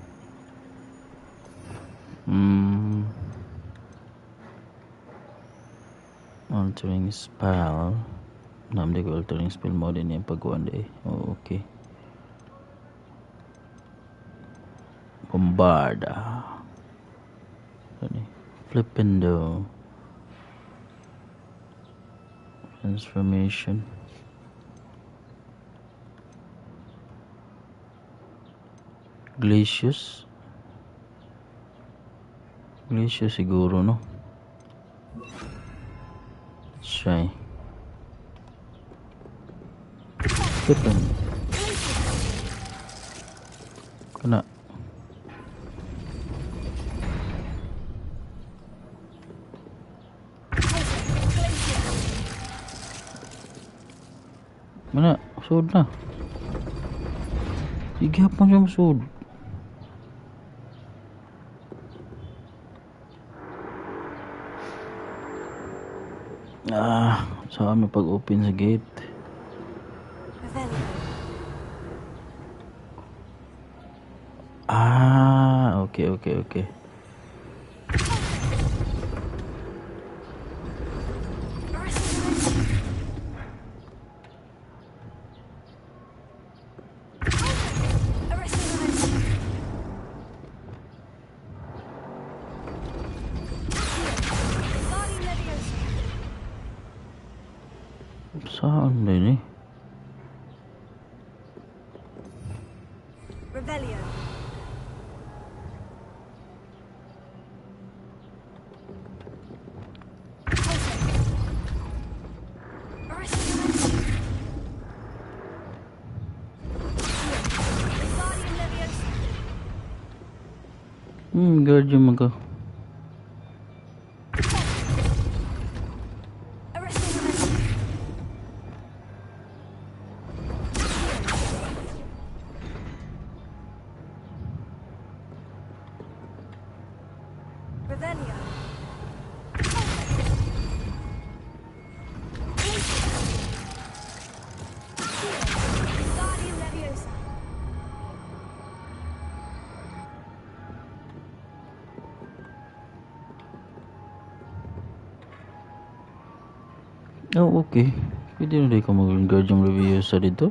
Altering spell. Namdi ko altering spell mode din yung pagkuhan din. Oh, okay. Bombarda. Flipendo. Transformation. Glacius siguro, no? Let's try. Flipendo. Kena. Mana? Sud na. Gihapon siya masud. Saan may pag-open sa gate? Okay. Saan ba ini?
Revelio.
Wingardium ka. Oh, okay. Pwede na rin ka mag-Wingardium Leviosa dito.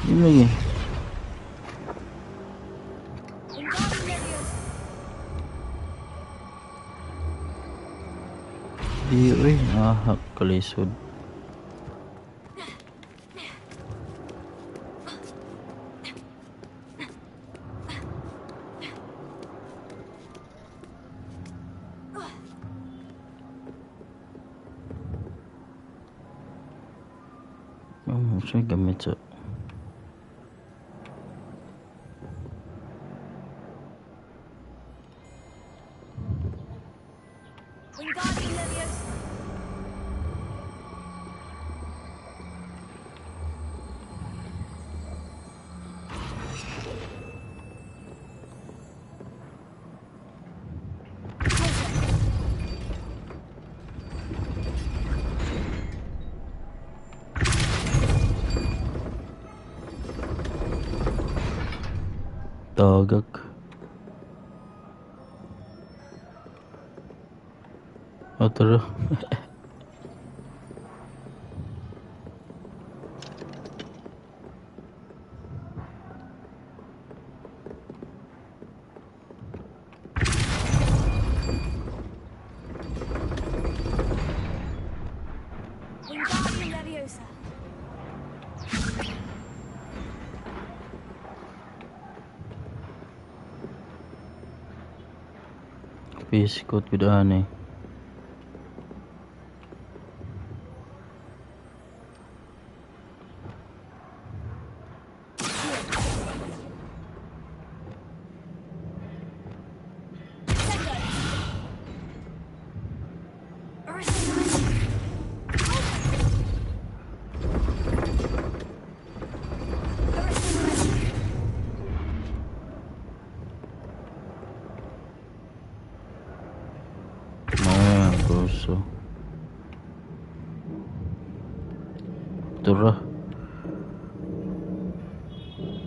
Yun lagi. Di kalisod. Siya gamit sa tagak. Tara.
Wingardium Leviosa.
Biscuit with honey. So Turah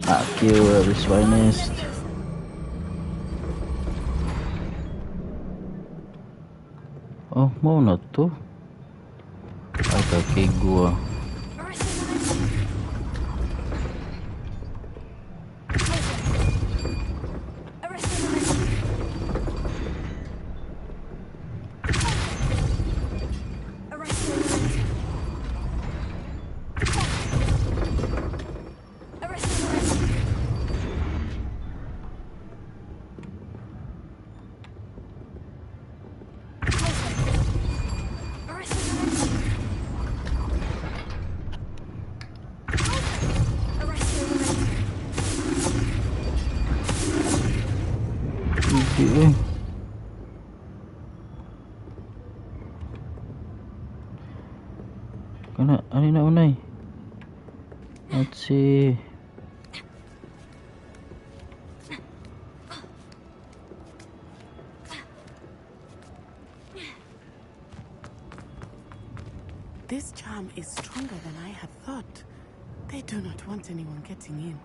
Akil at his finest. Oh, mau na to. Atake gua. eh. Kana, ano na unay? Let's see.
This charm is stronger than I had thought. They do not want anyone getting in.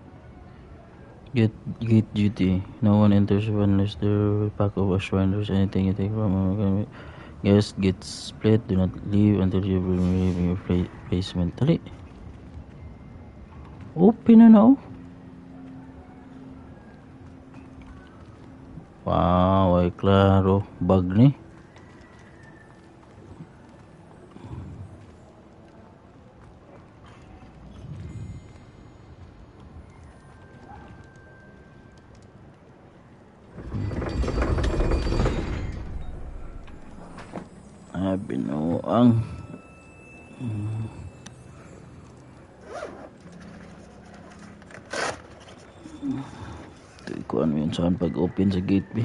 Gate duty. No one enters unless there pack of assurance. Anything you take from guest gets split. Do not leave until you remove your placement. Dali. Open na na oh. Wow, ay klaro. Bag ni. Binuang ito ikuan mo yun saan pag open sa gate B.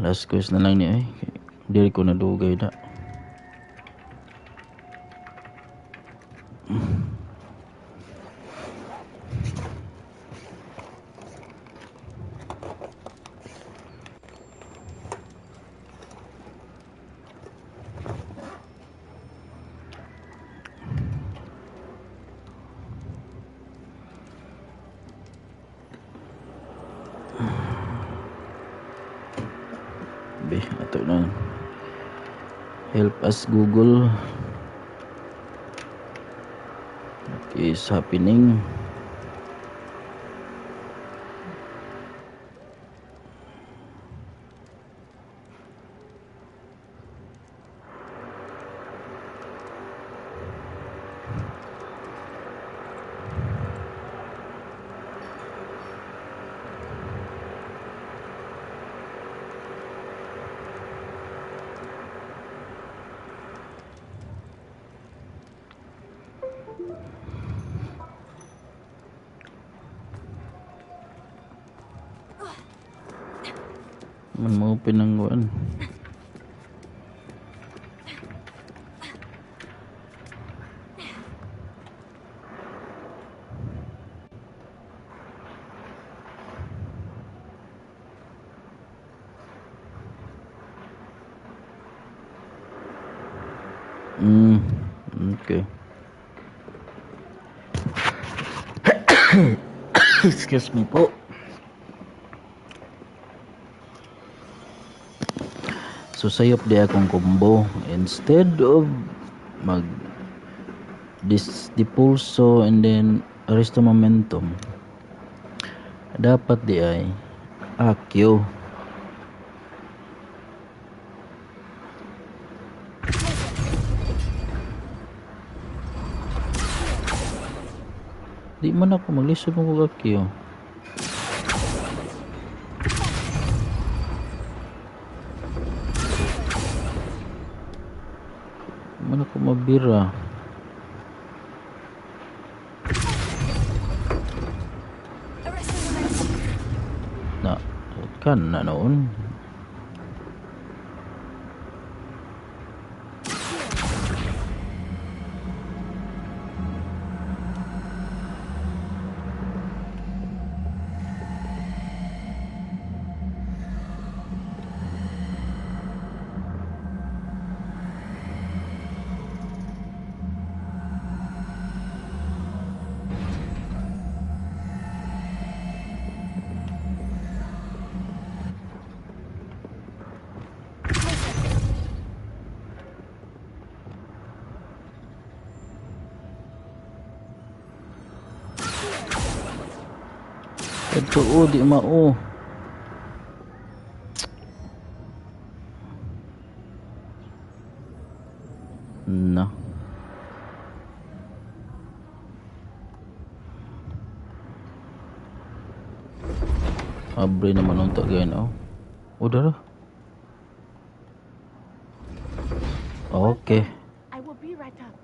Last quest na lang niya eh. Hindi ko nadugay na. Ato na. Help us Google. What is happening? Mau pinangguan. Okay. Excuse me po. So sayop di akong combo instead of mag dipulso and then resto momentum, dapat di ay akyo. Di man ako maglisod mo akyo. Mana ko mabira. Na, kan na noon. Ito di mao. Na. Abre naman unta gayon oh. Udah. Okay.
I will be right up.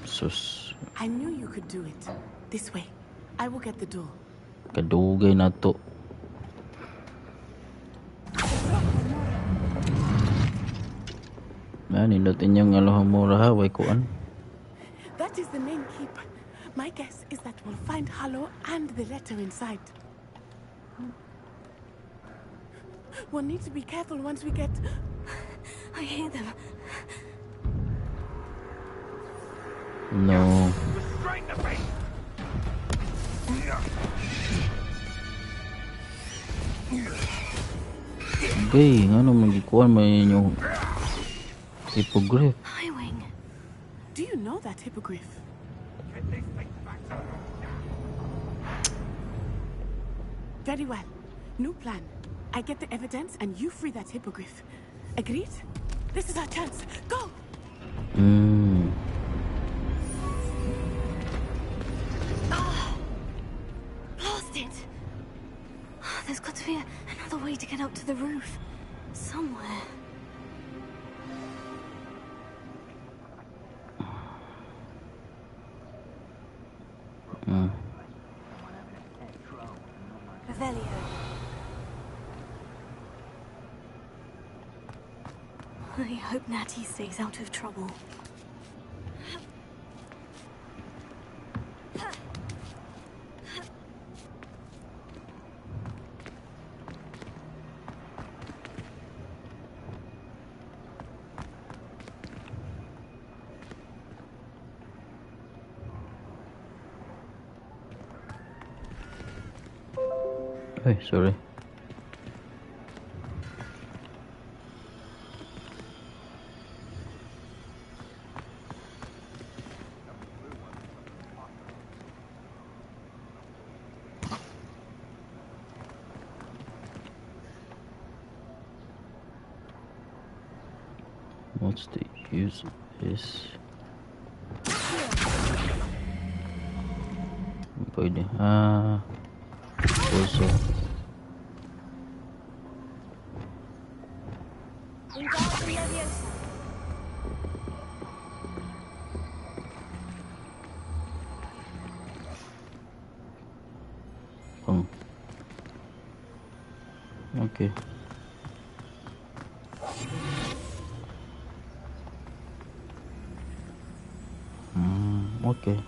Sus.
I knew you could do it. This way. I will get the door.
Kadugay na to. Nindot inyong Alohomora ha, way kuan.
That is the main keep. My guess is that we'll find Hollow and the letter inside. We'll need to be careful once we get...
I hear them.
No. Okay, ano magikuan may inyong hippogriff.
Highwing.
Do you know that hippogriff? Very well. New plan. I get the evidence and you free that hippogriff. Agreed? This is our chance. Go!
Blast it! There's got to be another way to get up to the roof. Somewhere. Revelio. I hope Natty stays out of trouble.
Hey, sorry. What's the use of this? Pwede. Also.
Wingardium Leviosa.
Okay. Okay.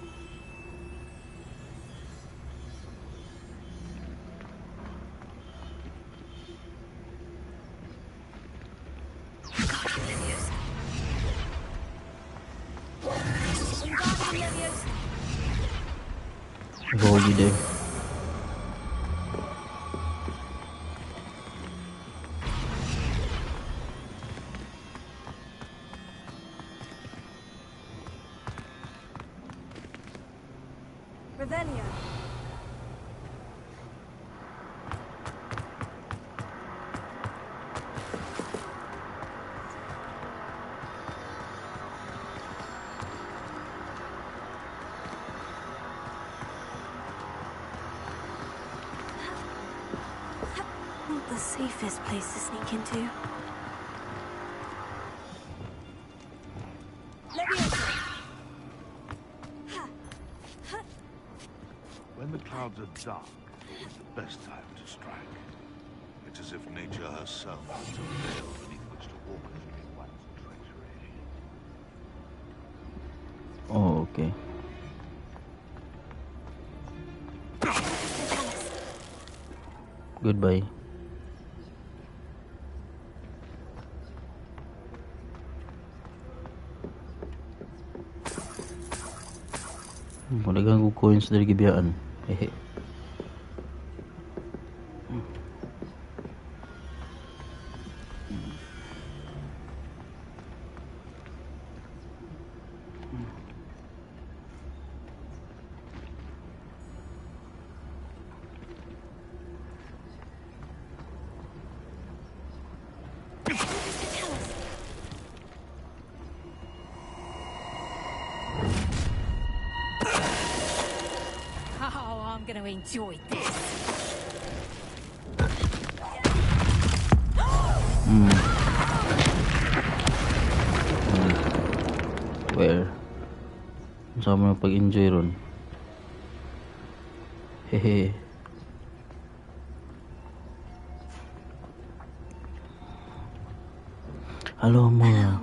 Hold you there.
Revelio. Not the safest place to sneak into.
When the clouds are dark, it's the best time to strike. It's as if nature herself is a veil beneath which to orchestrate one's treachery.
Oh, okay. Goodbye. Madagang ko coins dari gibiyaan. Hehe.
Oh, I'm gonna enjoy this.
Where? Sama pag-enjoy ron. Hehe. Hello, Mora.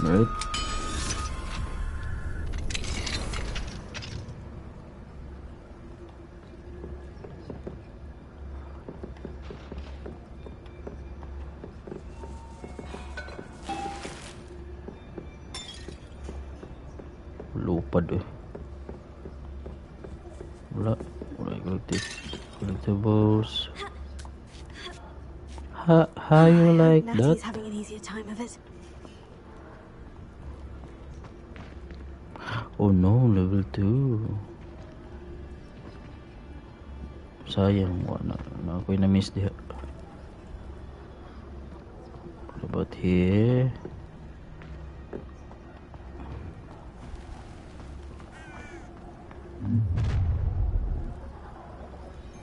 Right. Lupa deh. Wala collectibles. How you like that?
Natty's having an easier time of it.
Oh no, level 2. Sayang, wala na ako'y na-miss diha. What about here?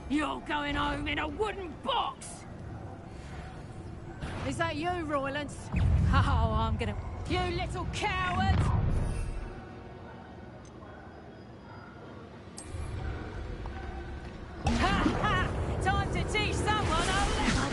You're going home in a wooden box! Is that you, Roylance? Oh, I'm gonna... You little coward! Ha ha! Time to teach someone a lesson!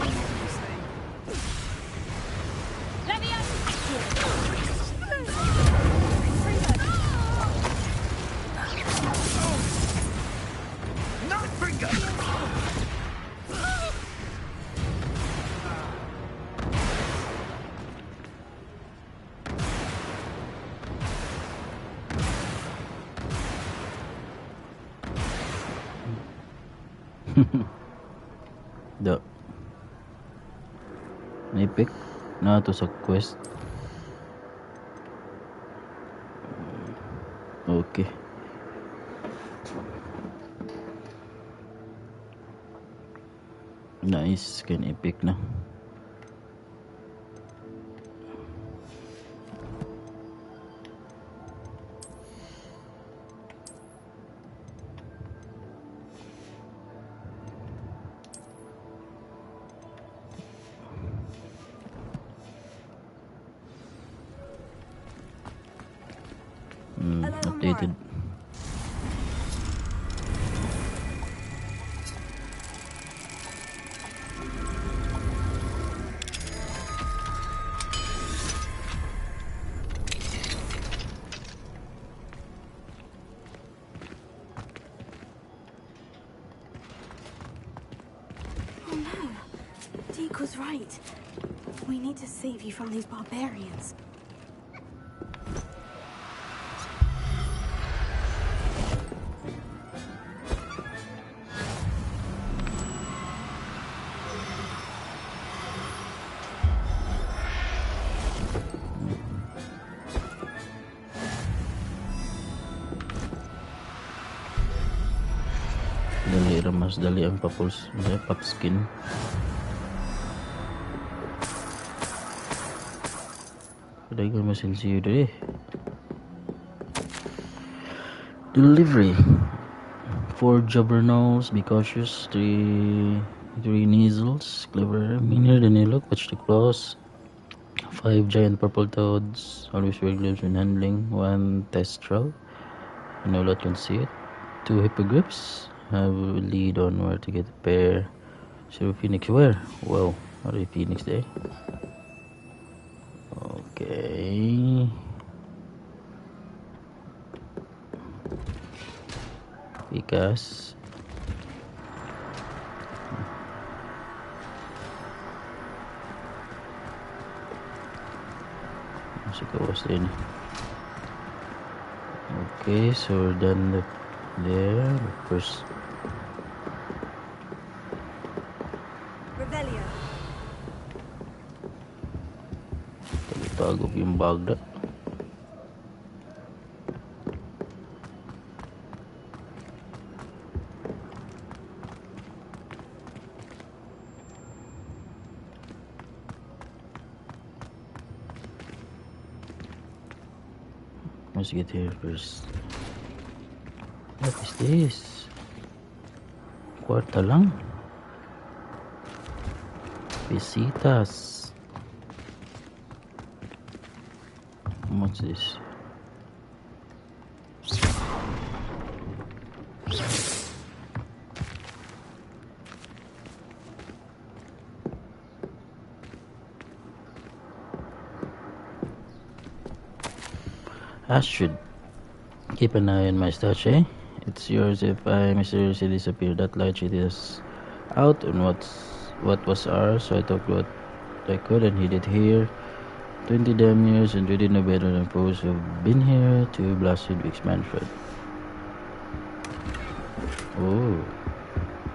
Da. Naipik na to sa quest. Okay. Nice, kan epic na. Updated.
Oh no, Deek was right. We need to save you from these barbarians. Mas dali ang papuls, pop skin. Kadang ko masinsiyo dali. Delivery. 4 Jabbernows, be cautious. 3 Neasels, clever, meaner than you look. Watch the claws. 5 giant purple toads, always wear gloves when handling. 1 Testral, I know lot can see it. 2 Hippogriffs, have a lead on where to get a pair. 0 Phoenix, where? Wow, what are Phoenix there? Okay. Because was in. Okay, so we're done there. The first Revelio.
Tagog yung Bagda. must get here first. What is this? Kwarta lang. Visitas. What's this? I should keep an eye on my stash, eh? It's yours if I mysteriously disappear. That light sheet is out on what was ours, so I took what I could and hid it here. 20 damn years and we didn't know better than folks who've been here to blasted weeks Manfred. Oh,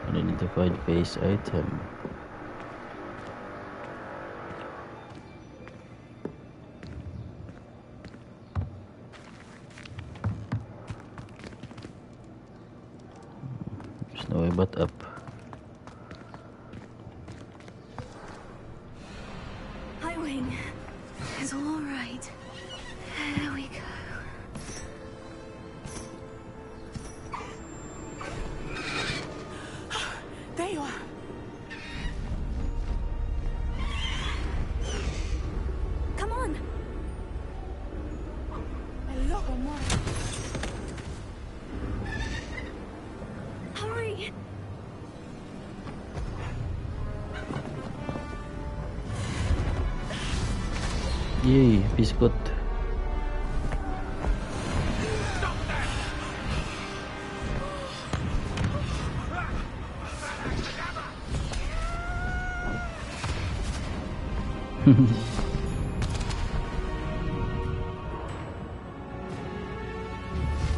unidentified face item. There's no way but up.
Highwing. It's all right. There we go.
There you are.
Come on.
Hello, more.
Hurry.
Yay, Biscuit.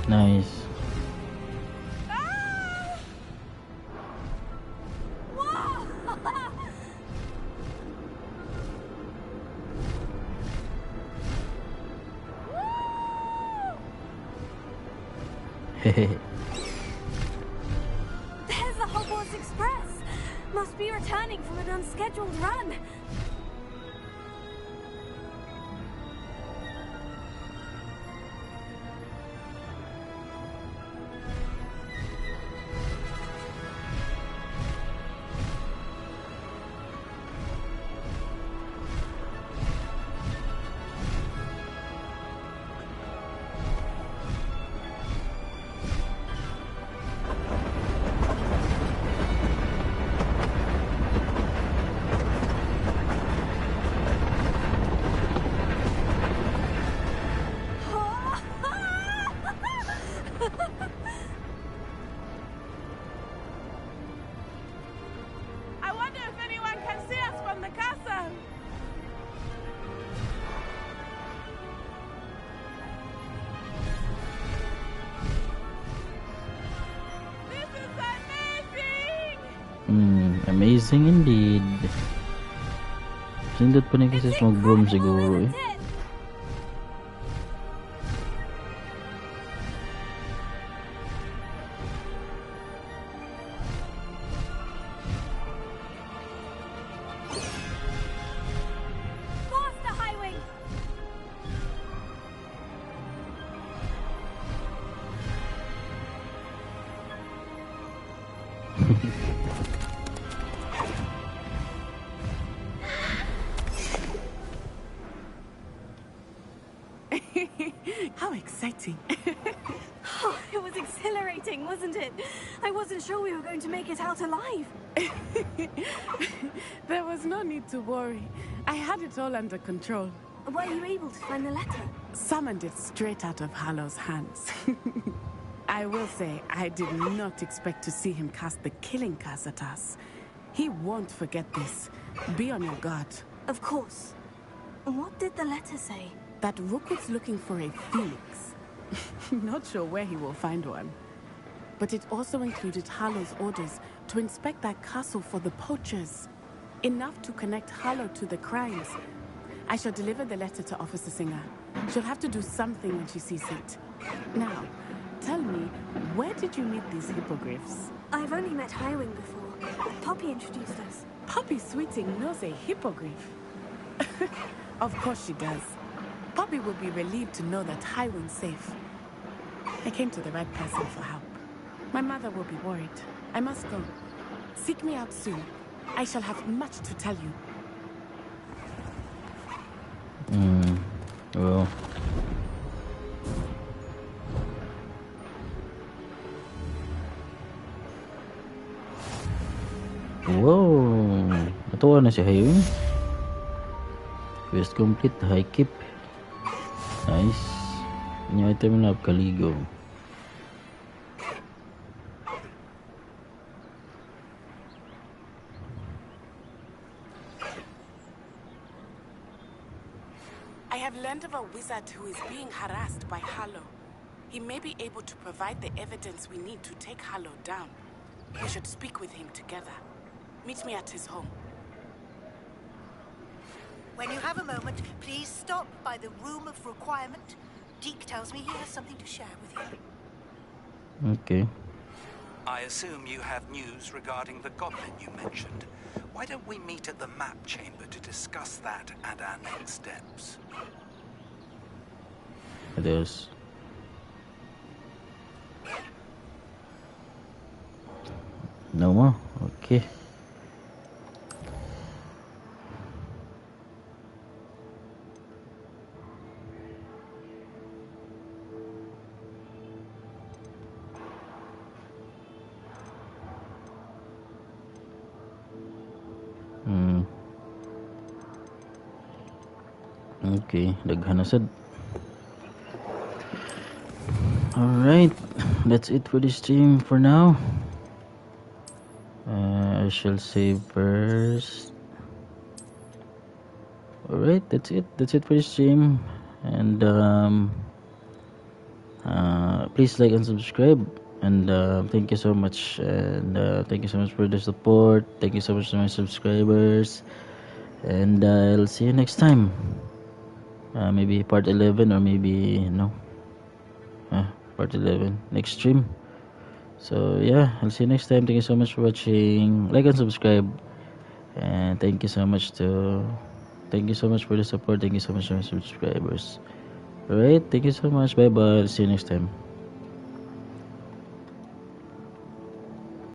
Nice.
There's the Hogwarts Express. Must be returning from an unscheduled run.
I wonder if anyone can see us from the castle. This is amazing!
Amazing indeed. Sindot pa ni kasi mag-broom siguro eh.
Faster, Highwing!
How exciting.
Oh, it was exhilarating, wasn't it? I wasn't sure we were going to make it out alive.
There was no need to worry. I had it all under control.
Were you able to find the letter?
Summoned it straight out of Hallow's hands. I will say, I did not expect to see him cast the killing curse at us. He won't forget this. Be on your guard.
Of course. What did the letter say?
That Rookwood's looking for a phoenix. Not sure where he will find one. But it also included Hallow's orders to inspect that castle for the poachers. Enough to connect Hallow to the crimes. I shall deliver the letter to Officer Singer. She'll have to do something when she sees it. Now, tell me, where did you meet these hippogriffs?
I've only met Highwing before. Poppy introduced us.
Poppy Sweeting knows a hippogriff. Of course she does. Poppy will be relieved to know that Highwing's safe. I came to the right person for help. My mother will be worried. I must go. Seek me out soon. I shall have much to tell you.
Well. Wow. Natuwa na si Highwing. Quest complete. High keep. Nice. New item na Kaligo.
I have learned of a wizard who is being harassed by Sallow. He may be able to provide the evidence we need to take Sallow down. We should speak with him together. Meet me at his home.
When you have a moment, please stop by the Room of Requirement. Deek tells me he has something to share with you.
Okay.
I assume you have news regarding the goblin you mentioned. Why don't we meet at the map chamber to discuss that and our next steps?
It is. No more? Okay. Okay, daghan na sad. Alright, that's it for this stream for now. I shall save first. Alright, that's it. That's it for this stream. And please like and subscribe. And thank you so much. And thank you so much for the support. Thank you so much to my subscribers. And I'll see you next time. Maybe part 11 or maybe no. Part 11 next stream. So yeah, I'll see you next time. Thank you so much for watching. Like and subscribe. And thank you so much for the support. Thank you so much to my subscribers. Alright, thank you so much. Bye bye. See you next time.